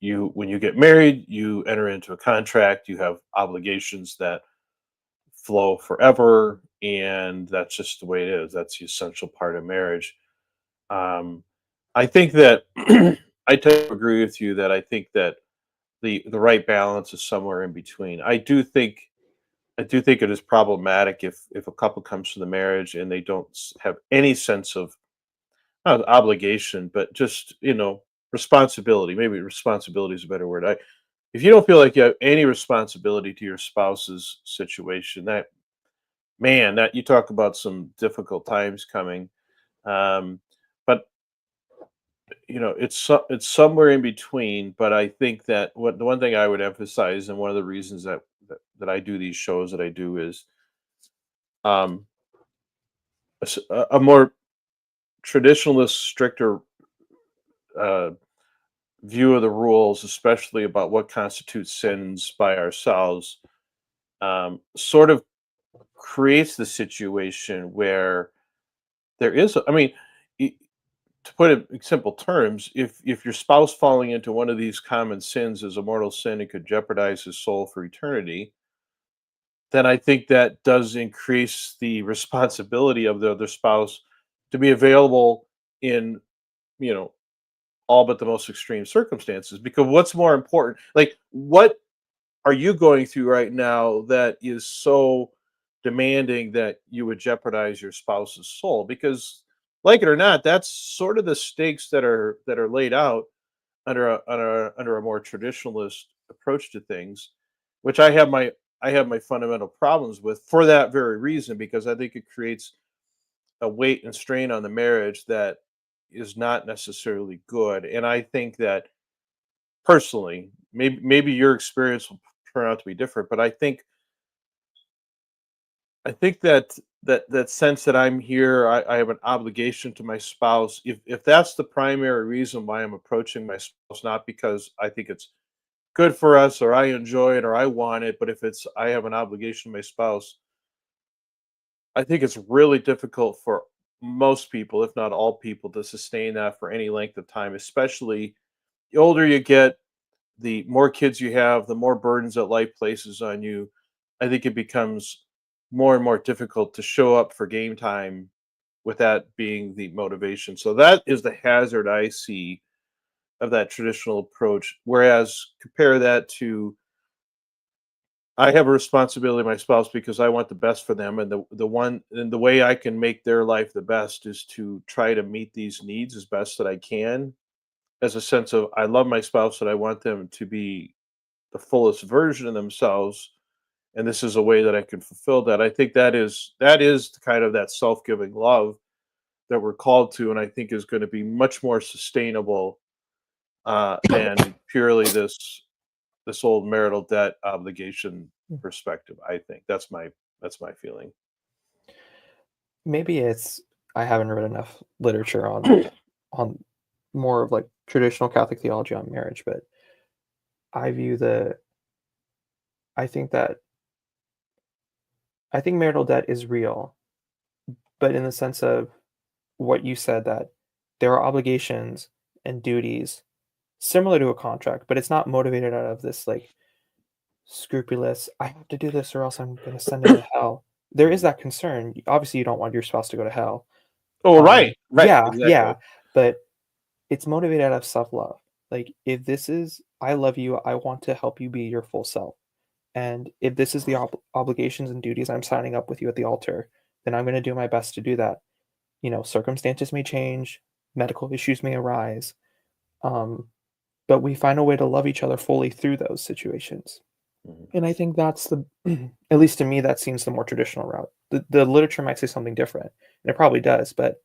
you when you get married, you enter into a contract, you have obligations that flow forever, and that's just the way it is. That's the essential part of marriage. um, I think that I tend to agree with you that I think that the right balance is somewhere in between. I do think it is problematic if a couple comes to the marriage and they don't have any sense of, not obligation, but just responsibility. Maybe responsibility is a better word. If you don't feel like you have any responsibility to your spouse's situation, that, man, that you talk about some difficult times coming. Um, but it's somewhere in between. But I think that the one thing I would emphasize, and one of the reasons that I do these shows that I do, is um, a more traditionalist, stricter uh, view of the rules, especially about what constitutes sins by ourselves, sort of creates the situation where there is. I mean, i- to put it in simple terms, if your spouse falling into one of these common sins is a mortal sin and could jeopardize his soul for eternity, then I think that does increase the responsibility of the other spouse to be available in, you know all but the most extreme circumstances. Because what's more important, like, what are you going through right now that is so demanding that you would jeopardize your spouse's soul? Because, like it or not, that's sort of the stakes that are laid out under a more traditionalist approach to things, which I have my fundamental problems with, for that very reason, because I think it creates a weight and strain on the marriage that is not necessarily good. And I think that, personally, maybe your experience will turn out to be different, but I think that sense that I'm here, I have an obligation to my spouse. If that's the primary reason why I'm approaching my spouse, not because I think it's good for us or I enjoy it or I want it, but if it's I have an obligation to my spouse, I think it's really difficult for most people, if not all people, to sustain that for any length of time, especially the older you get. the more kids you have, the more burdens that life places on you. I think it becomes more and more difficult to show up for game time with that being the motivation. So that is the hazard I see of that traditional approach. Whereas compare that to, I have a responsibility to my spouse because I want the best for them, and the way I can make their life the best is to try to meet these needs as best that I can, as a sense of I love my spouse and I want them to be the fullest version of themselves, and this is a way that I can fulfill that. I think that is kind of that self-giving love that we're called to, and I think is going to be much more sustainable than purely this old marital debt obligation perspective. I think that's my feeling. Maybe it's I haven't read enough literature on more of like traditional Catholic theology on marriage, but I view the I think that I think marital debt is real, but in the sense of what you said that there are obligations and duties similar to a contract, but it's not motivated out of this like scrupulous, I have to do this or else I'm going to send him to hell. There is that concern. Obviously, you don't want your spouse to go to hell. Oh, right, right, Yeah, exactly. yeah, but it's motivated out of self-love. Like if this is, I love you, I want to help you be your full self. And if this is the obligations and duties I'm signing up with you at the altar, then I'm going to do my best to do that. Circumstances may change, medical issues may arise, um, but we find a way to love each other fully through those situations. Mhm. And I think that's at least to me, that seems the more traditional route. The literature might say something different, and it probably does, but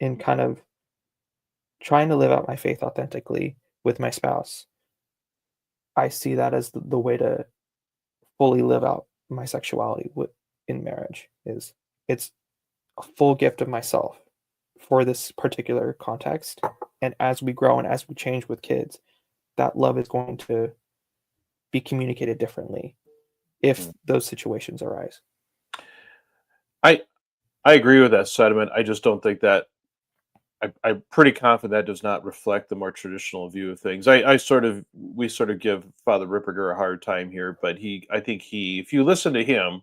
in kind of trying to live out my faith authentically with my spouse, I see that as the way to fully live out my sexuality in marriage is it's a full gift of myself for this particular context. And as we grow and as we change with kids, that love is going to be communicated differently if Mhm. those situations arise. I I agree with that sentiment. I just don't think that I'm pretty confident that does not reflect the more traditional view of things. We sort of give Father Ripperger a hard time here, but I think if you listen to him,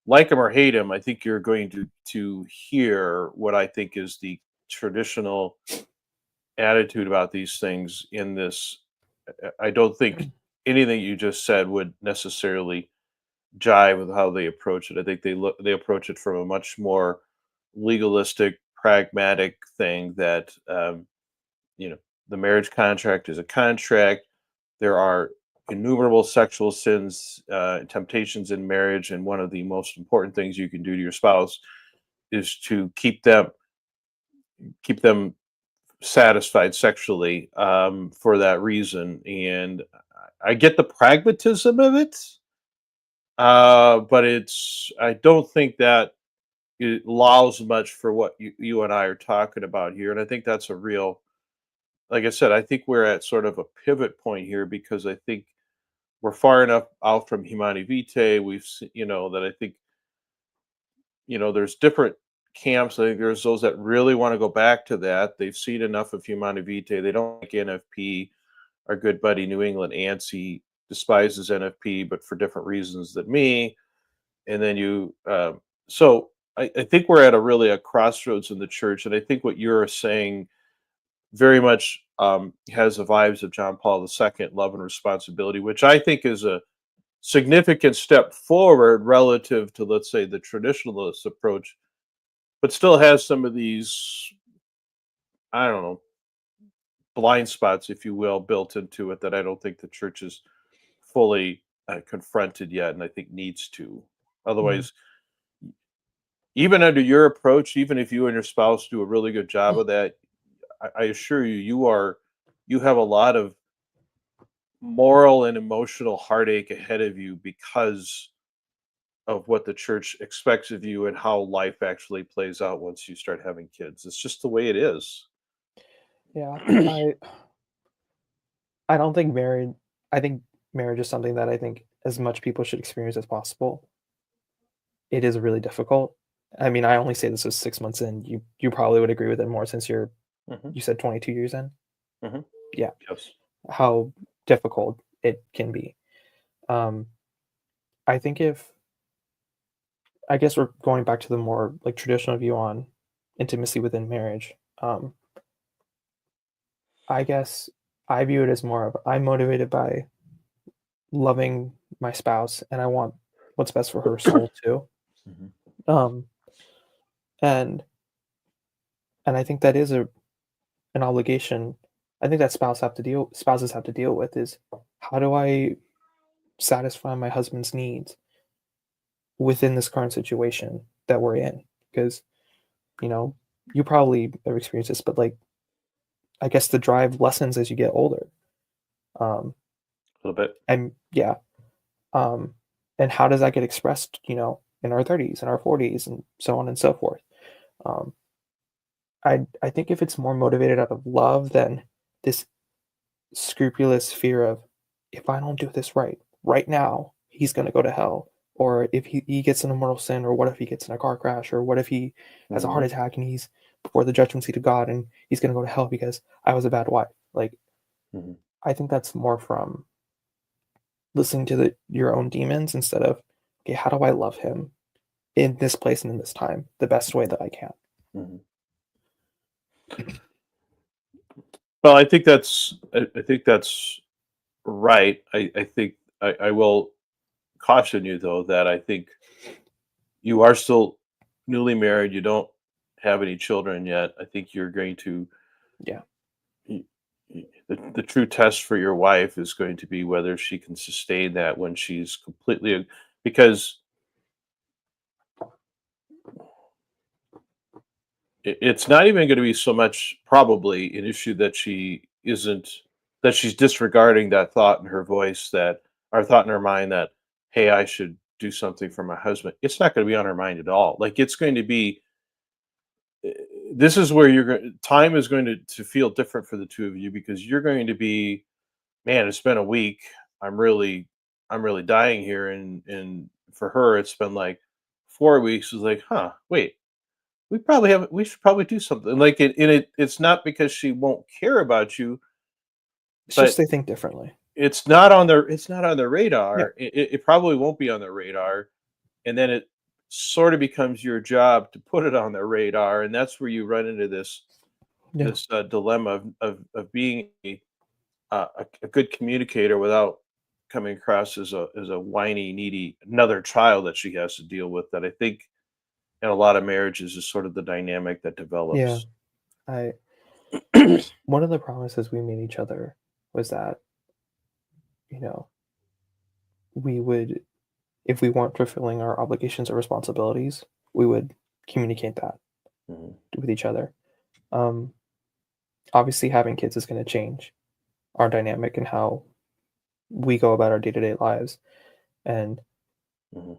like him or hate him, I think you're going to hear what I think is the traditional attitude about these things in this. I don't think anything you just said would necessarily jive with how they approach it. I think they approach it from a much more legalistic, pragmatic thing that you know the marriage contract is a contract. There are innumerable sexual sins and temptations in marriage, and one of the most important things you can do to your spouse is to keep them satisfied sexually for that reason. And I get the pragmatism of it, but I don't think that it allows much for what you and I are talking about here. And I think that's a real, like I said, I think we're at sort of a pivot point here because I think we're far enough out from Humani Vitae. That I think, there's different camps. I think there's those that really want to go back to that. They've seen enough of Humani Vitae. They don't like NFP. Our good buddy New England Ansi despises NFP, but for different reasons than me. And then so I think we're at a crossroads in the church, and I think what you're saying very much has the vibes of John Paul II, love and responsibility, which I think is a significant step forward relative to, let's say, the traditionalist approach, but still has some of these, I don't know, blind spots, if you will, built into it that I don't think the church has fully confronted yet, and I think needs to. Mhm. Otherwise, even under your approach, even if you and your spouse do a really good job of that, I assure you, you have a lot of moral and emotional heartache ahead of you because of what the church expects of you and how life actually plays out once you start having kids. It's just the way it is. Yeah, I don't think married. I think marriage is something that I think as much people should experience as possible. It is really difficult. I mean, I only say this was 6 months in. You probably would agree with it more since Hmm. you said 22 years in. Hmm. Yeah. Yes. how difficult it can be. Um, I think if I guess we're going back to the more like traditional view on intimacy within marriage. I guess I view it as more of I'm motivated by loving my spouse and I want what's best for her soul too. Mhm. Um, and I think that is an obligation. I think that spouses have to deal with is how do I satisfy my husband's needs within this current situation that we're in? Because, you know, you probably have experienced this, but like I guess the drive lessens as you get older. Um, A little bit. and yeah, um, and how does that get expressed? In our 30s and our 40s, and so on and so forth. Um, I think if it's more motivated out of love than this scrupulous fear of if I don't do this right now, he's gonna go to hell. Or if he gets in a mortal sin, or what if he gets in a car crash, or what if he has a heart Mhm. attack and he's before the judgment seat of God and he's gonna go to hell because I was a bad wife. Like Mhm. I think that's more from listening to your own demons instead of, okay, how do I love him in this place and in this time the best way that I can? Mhm. Well, I think that's right. I think I will caution you though that I think you are still newly married. You don't have any children yet. I think you're going to Yeah. y- the true test for your wife is going to be whether she can sustain that when she's completely because it's not even going to be so much probably an issue that she's disregarding that thought in her voice that or thought in her mind that hey I should do something for my husband. It's not going to be on her mind at all. Like it's going to be uh, this is where you're going time is going to feel different for the two of you because you're going to be man it's been a week. I'm really dying here and for her it's been like 4 weeks. Is like wait we should probably do something like it's not because she won't care about you It's just but they think differently. it's not on their Yeah. radar. It probably won't be on their radar and then it sort of becomes your job to put it on their radar and that's where you run into this Yeah. dilemma of being a good communicator without coming across as a whiny needy another child that she has to deal with that I think in a lot of marriages is sort of the dynamic that Yeah. develops. I One of the promises we made each other was that, you know, we would if we weren't fulfilling our obligations or responsibilities, we would communicate that Mhm, with each other. Um, Obviously, having kids is going to change our dynamic and how we go about our day to day lives. And mhm,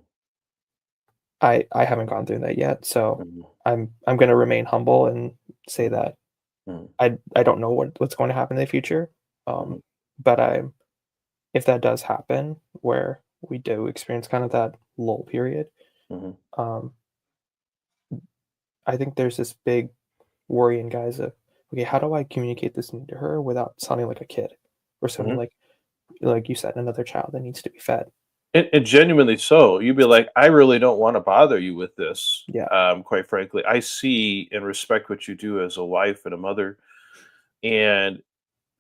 I haven't gone through that yet, so mhm, I'm going to remain humble and say mhm, that mhm, I don't know what's going to happen in the future. mhm, But if that does happen, where we do experience kind of that lull period, mhm, um, I think there's this big worry in guys of, okay, how do I communicate this need to her without sounding like a kid or sounding mhm. like you said, another child that needs to be fed. And genuinely so. You'd be like, "I really don't wanna bother you with this, Yeah, quite frankly. I see and respect what you do as a wife and a mother, and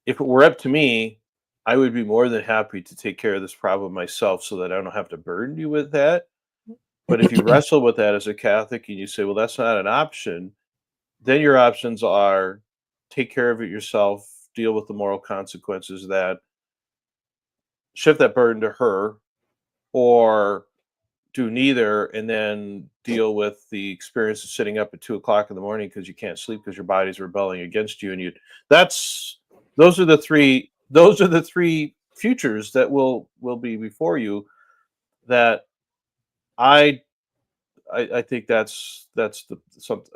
if it were up to me, I would be more than happy to take care of this problem myself so that I don't have to burden you with that." But if you wrestle with that as a Catholic and you say, "Well, that's not an option," then your options are take care of it yourself, deal with the moral consequences of that, shift that burden to her, or do neither and then deal with the experience of sitting up at 2 o'clock in the morning because you can't sleep because your body's rebelling against you and you that's those are the three futures that will be before you that i I think that's a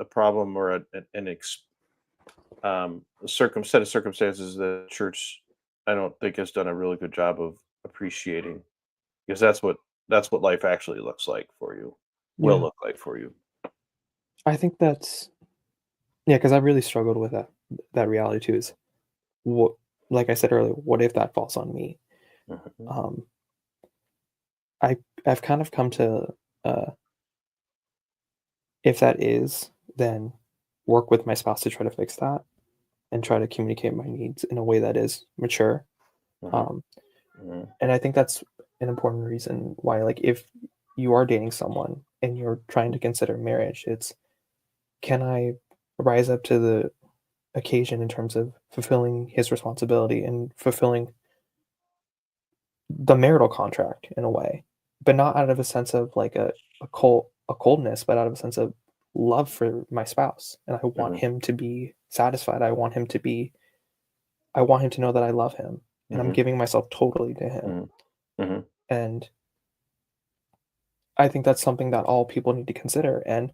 problem or a set of circumstances that the church I don't think has done a really good job of appreciating because that's what life actually looks like for you will yeah. look like for you. I think that's yeah, because I really struggled with that reality too. Is what? like I said earlier, what if that falls on me? Mhm. Um, I I've kind of come to if that is, then work with my spouse to try to fix that and try to communicate my needs in a way that is mature. Mhm. Um, Mhm. and I think that's an important reason why, like, if you are dating someone and you're trying to consider marriage, it's can I rise up to the occasion in terms of fulfilling his responsibility and fulfilling the marital contract in a way, but not out of a sense of like a coldness, but out of a sense of love for my spouse. And I want Mhm. him to be satisfied. I want him to know that I love him and I'm Mhm. giving myself totally to him. Mhm. Mhm. And I think that's something that all people need to consider. And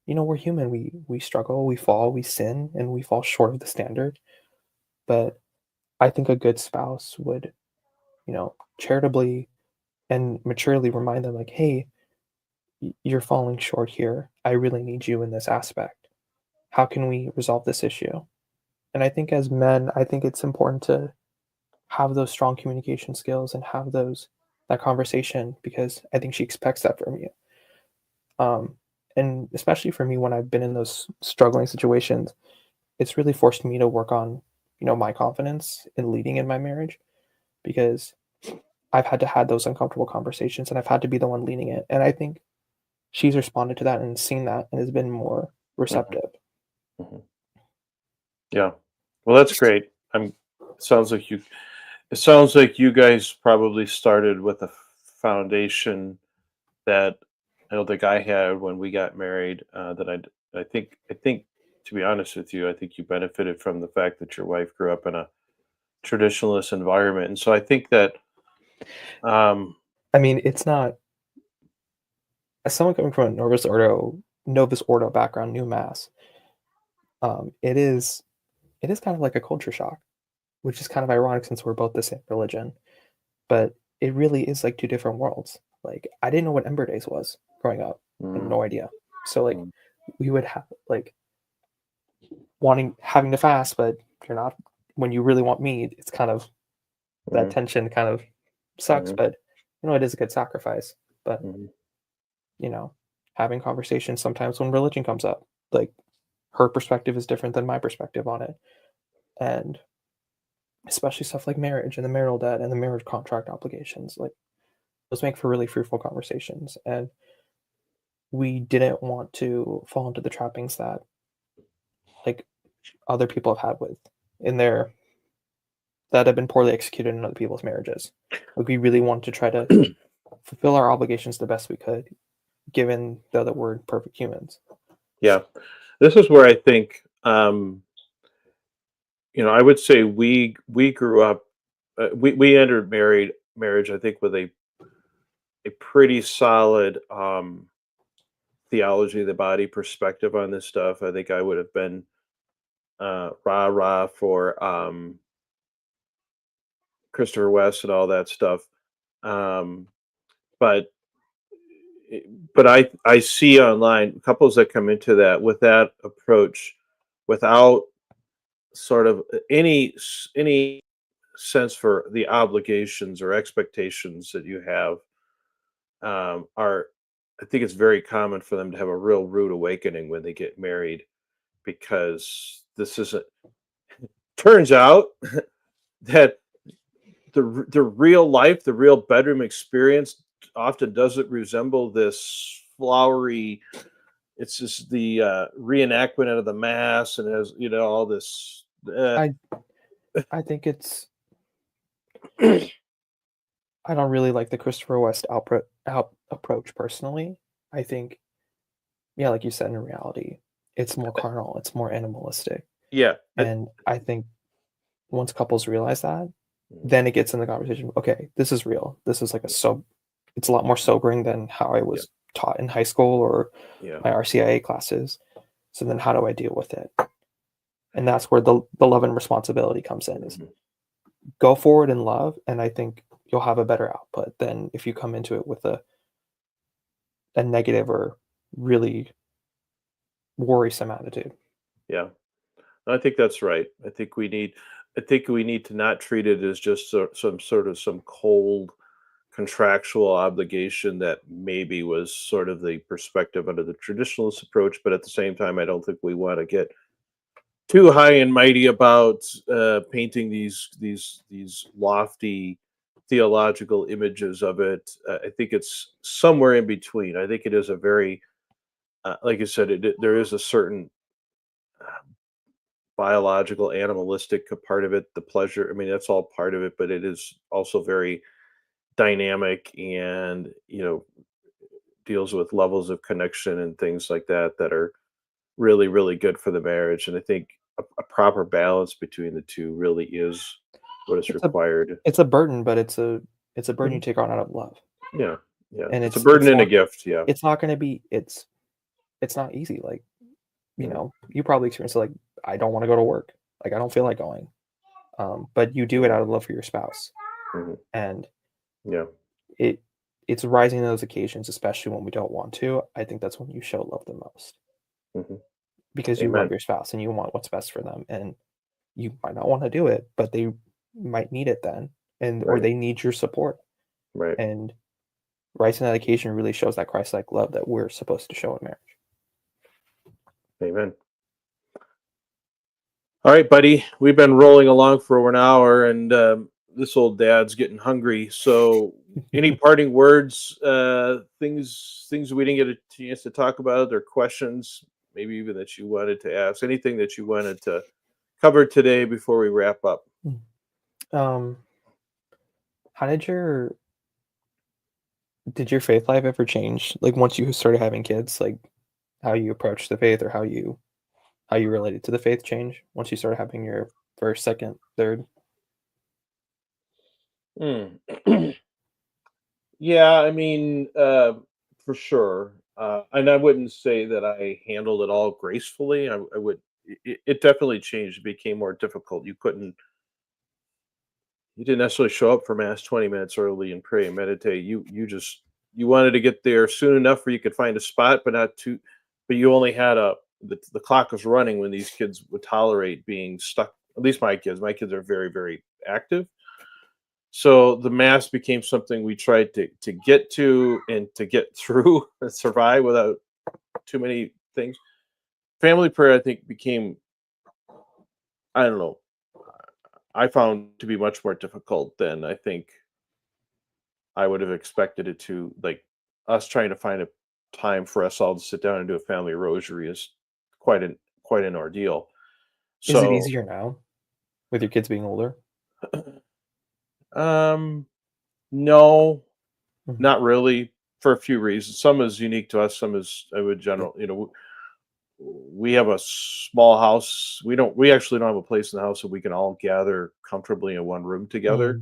we're human. We struggle, we fall, we sin, and we fall short of the standard. But I think a good spouse would, charitably and maturely remind them like, "Hey, you're falling short here. I really need you in this aspect. How can we resolve this issue?" And I think as men, I think it's important to have those strong communication skills and have that conversation because I think she expects that from you. Um, and especially for me when I've been in those struggling situations, it's really forced me to work on, my confidence in leading in my marriage because I've had to have those uncomfortable conversations and I've had to be the one leading it. And I think she's responded to that and seen that and has been more Mhm. receptive. Mhm. Yeah. Well, that's great. Sounds like you it sounds like you guys probably started with a foundation that I don't think I had when we got married. I think, to be honest with you, I think you benefited from the fact that your wife grew up in a traditionalist environment, and so I think that, um, I mean, it's not as someone coming from a Novus Ordo background, New Mass, um, it is it is kind of like a culture shock, which is kind of ironic since we're both the same religion. But it really is like two different worlds. Like I didn't know what Ember Days was growing up. I had mm, no idea. So like mm, we would have like having to fast, but you're not when you really want meat, it's kind of that mm, tension kind of sucks, mm, but it is a good sacrifice. But mm, you know, having conversations sometimes when religion comes up, like her perspective is different than my perspective on it. And especially stuff like marriage and the marital debt and the marriage contract obligations, like those make for really fruitful conversations. And we didn't want to fall into the trappings that like other people have had with in their that have been poorly executed in other people's marriages. Like we really wanted to try to fulfill our obligations the best we could, given though that we're perfect humans. yeah. This is where I think, I would say we grew up, we entered marriage, I think, with a pretty solid, theology of the body perspective on this stuff. I think I would have been, rah rah for, Christopher West and all that stuff. Um, but but I see online couples that come into that with that approach, without sort of any sense for the obligations or expectations that you have, are I think it's very common for them to have a real rude awakening when they get married, because this isn't turns out that the real life, the real bedroom experience often doesn't resemble this flowery. It's just the reenactment of the mass, and has all this. I I think it's I don't really like the Christopher West approach personally. I think, yeah, like you said, in reality, it's more carnal, it's more animalistic. Yeah. And I think once couples realize that, then it gets in the conversation. Okay, this is real. This is like it's a lot more sobering than how I Yeah. was taught in high school or Yeah. my RCIA classes. So then how do I deal with it? And that's where the love and responsibility comes in is Mhm. go forward in love. And I think you'll have a better output than if you come into it with a negative or really worrisome attitude. Yeah. I think that's right. I think we need. I think we need to not treat it as just some cold contractual obligation that maybe was sort of the perspective under the traditionalist approach, but at the same time, I don't think we want to get too high and mighty about painting these lofty theological images of it. I think it's somewhere in between. I think it is a very, like I said, there is a certain biological, animalistic part of it. The pleasure, I mean, that's all part of it, but it is also very dynamic, and deals with levels of connection and things like that that are really, really good for the marriage. And I think a proper balance between the two really is what is It's a required. it's a burden, but it's a burden you Mhm. take on out of love, Yeah, yeah. and It's a burden and a gift. Yeah. it's not going to be it's not easy. Like, Mhm, you probably experience it, like, I don't want to go to work, like I don't feel like going, but you do it mhm, out of love for your spouse, mhm. and Yeah. it it's rising to those occasions, especially when we don't want to. I think that's when you show love the most, Mhm. because you love Amen. your spouse and you want what's best for them, and you might not want to do it, but they might need it then, and or Right. they need your support, Right. and rising to that occasion really shows that Christ-like love that we're supposed to show in marriage. Amen. All right, buddy. We've been rolling along for over an hour, and this old dad's getting hungry. So, any parting words? Things we didn't get a chance to talk about, or questions, maybe even that you wanted to ask. Anything that you wanted to cover today before we wrap up? Mm. Um, how did your faith life ever change? Like, once you started having kids, like how you approach the faith, or how you related to the faith change once you started having your first, second, third? Hmm. Yeah, I mean, for sure. And I wouldn't say that I handled it all gracefully. I would. It definitely changed. It became more difficult. You didn't necessarily show up for mass 20 minutes early and pray and meditate. You wanted to get there soon enough where you could find a spot, but not too. But you only had the clock was running when these kids would tolerate being stuck. At least my kids. My kids are very, very active, so the mass became something we tried to get to and to get through and survive without too many things. Family prayer, I think, became, I don't know, I found to be much more difficult than I think I would have expected it to. Like, us trying to find a time for us all to sit down and do a family rosary is quite an ordeal. Is it So, easier now with your kids being older? um, no, Mhm. not really, for a few reasons. Some is unique to us. Some is I would general. We have a small house. We actually don't have a place in the house that we can all gather comfortably in one room together.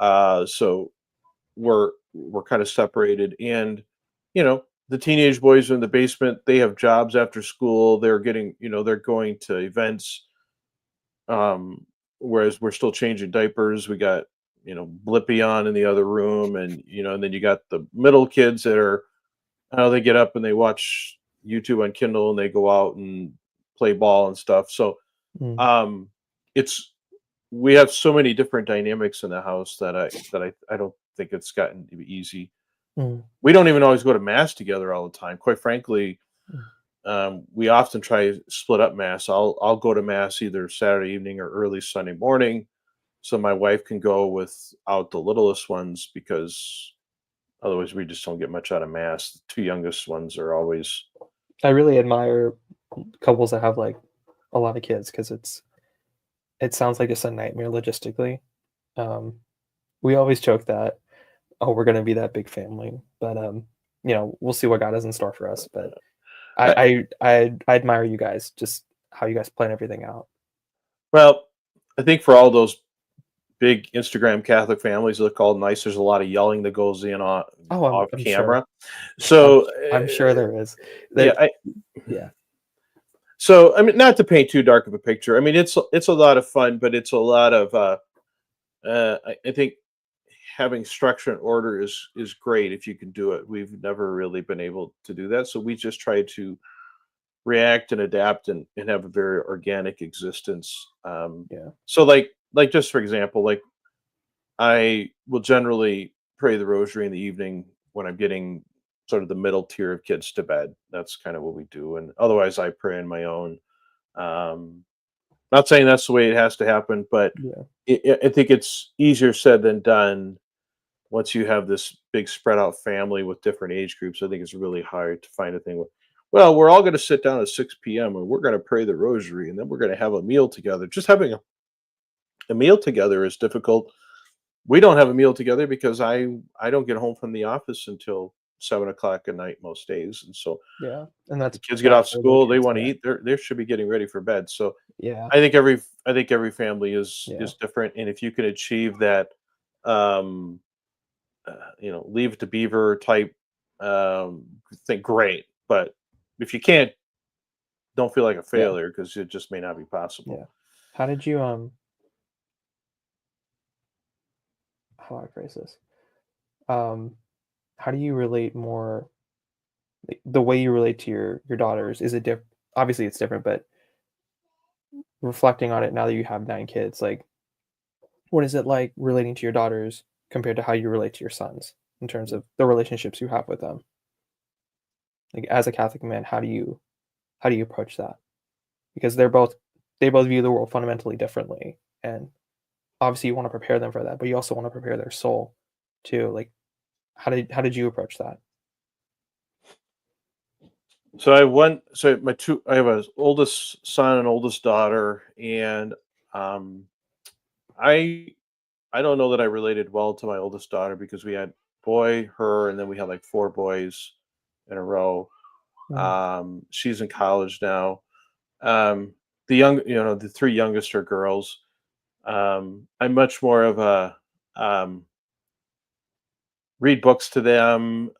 Mm, So we're kind of separated, and the teenage boys are in the basement. They have jobs after school. They're going to events. Um, Whereas we're still changing diapers. We got Blippy on in the other room, and then you got the middle kids that are, they get up and they watch YouTube on Kindle and they go out and play ball and stuff. So mm, um it's we have so many different dynamics in the house that I don't think it's gotten to be easy. mm, We don't even always go to mass together all the time. Quite frankly, mm. we often try to split up mass. I'll go to mass either Saturday evening or early Sunday morning, so my wife can go without the littlest ones, because otherwise we just don't get much out of mass. The two youngest ones are always. I really admire couples that have, like, a lot of kids, because it sounds like it's a nightmare logistically. Um, we always joke that, "Oh, we're gonna be that big family," but, we'll see what God has in store for us, but I, I admire you guys, just how you guys plan everything out. well, I think for all those big Instagram Catholic families that look all nice, there's a lot of yelling that goes in Oh, off I'm sure. camera. So I'm sure there is. yeah, There Yeah. so I mean, not to paint too dark of a picture. I mean, it's a lot of fun, but it's a lot of I think having structure and order is great if you can do it. We've never really been able to do that, so we just try to react and adapt and have a very organic existence. Yeah. So like just for example, like I will generally pray the rosary in the evening when I'm getting sort of the middle tier of kids to bed. That's kind of what we do. And otherwise I pray in my own. Um, Not saying that's the way it has to happen, but Yeah. I think it's easier said than done once you have this big spread out family with different age groups. I think it's really hard to find a thing with, well, we're all going to sit down at 6 p.m. and we're going to pray the rosary and then we're going to have a meal together. Just having a meal together is difficult. We don't have a meal together because I don't get home from the office until 7 o'clock at night most days. And so Yeah. And that's the kids get bad off for the school, they kids. want to Yeah. eat, they should be getting ready for bed. So Yeah. I think every family Yeah. is different, and if you can achieve that, um, leave it to beaver type thing, great. But if you can't, don't feel like a Yeah. failure because it just may not be possible. Yeah. How did you how do I phrase this? Um, how do you relate more like, the way you relate to your daughters, is it obviously it's different, but reflecting on it now that you have 9 kids, like what is it like relating to your daughters compared to how you relate to your sons in terms of the relationships you have with them? Like as a Catholic man, how do you approach that? Because they both view the world fundamentally differently, and obviously you want to prepare them for that, but you also want to prepare their soul too. Like how did you approach that? So I have one. So my two. I have a oldest son and oldest daughter, and um, I I don't know that I related well to my oldest daughter because we had boy, her, and then we had like four boys in a row. Mm, She's in college now. Um, the three youngest are girls. I'm much more of a um, read books to them,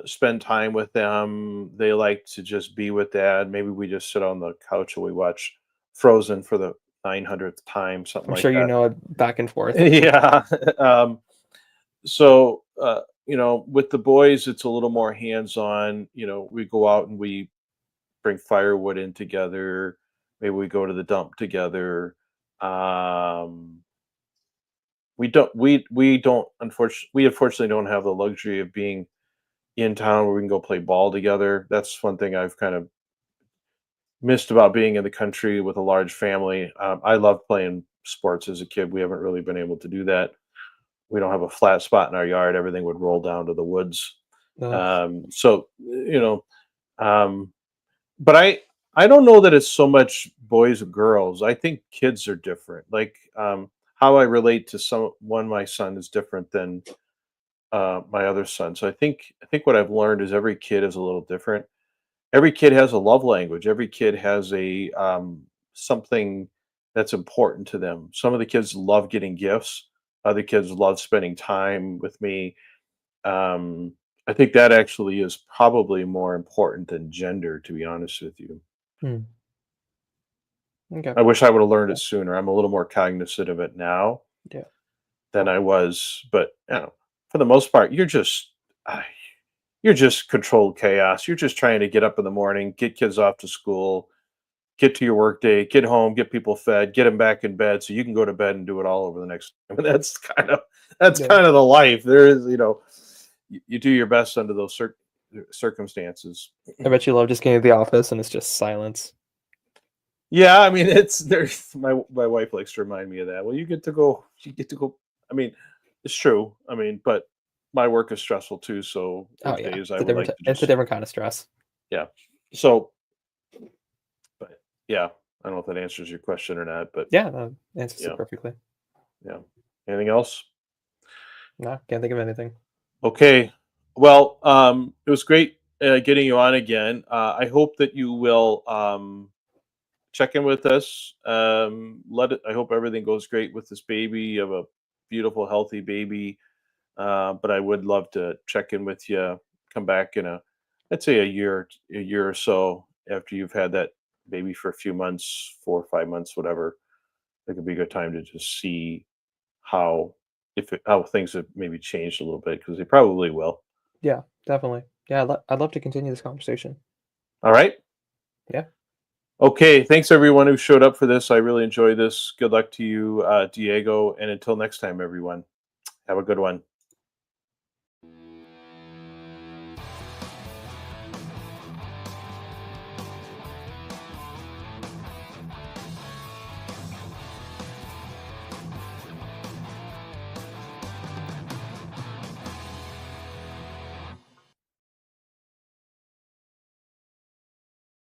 spend time with them. They like to just be with dad. Maybe we just sit on the couch and we watch Frozen for the 900th time, something I'm like sure you that. know it back and forth. Yeah. So, with the boys, it's a little more hands on. We go out and we bring firewood in together. Maybe we go to the dump together. Um, we unfortunately don't have the luxury of being in town where we can go play ball together. That's one thing I've kind of missed about being in the country with a large family. I loved playing sports as a kid. We haven't really been able to do that. We don't have a flat spot in our yard. Everything would roll down to the woods. Ugh, So um, but I don't know that it's so much boys and girls. I think kids are different. Like how I relate to my son is different than my other son. So I think what I've learned is every kid is a little different. Every kid has a love language. Every kid has a something that's important to them. Some of the kids love getting gifts. Other kids love spending time with me. Um, I think that actually is probably more important than gender, to be honest with you. hmm, okay. I wish I would have learned Yeah, it sooner. I'm a little more cognizant of it now yeah, than I was, but for the most part, ah, you're just controlled chaos. You're just trying to get up in the morning, get kids off to school, get to your work day, get home, get people fed, get them back in bed so you can go to bed and do it all over the next. I mean, that's yeah. kind of the life. There is, you do your best under those circumstances. I bet you love just getting to the office and it's just silence. Yeah, I mean, it's there's my wife likes to remind me of that. Well, you get to go. I mean, it's true. I mean, but my work is stressful too. So Oh there's yeah, days I it's a would different like to it's a just, different kind of stress. yeah. So, but yeah, I don't know if that answers your question or not, but Yeah, no, answers it yeah, perfectly. yeah. Anything else? No, can't think of anything. Okay. Well, it was great getting you on again. I hope that you will check in with us. I hope everything goes great with this baby. You have a beautiful, healthy baby. But I would love to check in with you. Come back in let's say a year or so after you've had that baby for a few months, 4 or 5 months, whatever. It could be a good time to just see how how things have maybe changed a little bit because they probably will. Yeah, definitely. Yeah, I'd love to continue this conversation. All right. Yeah. Okay, thanks everyone who showed up for this. I really enjoy this. Good luck to you, Diego, and until next time, everyone. Have a good one.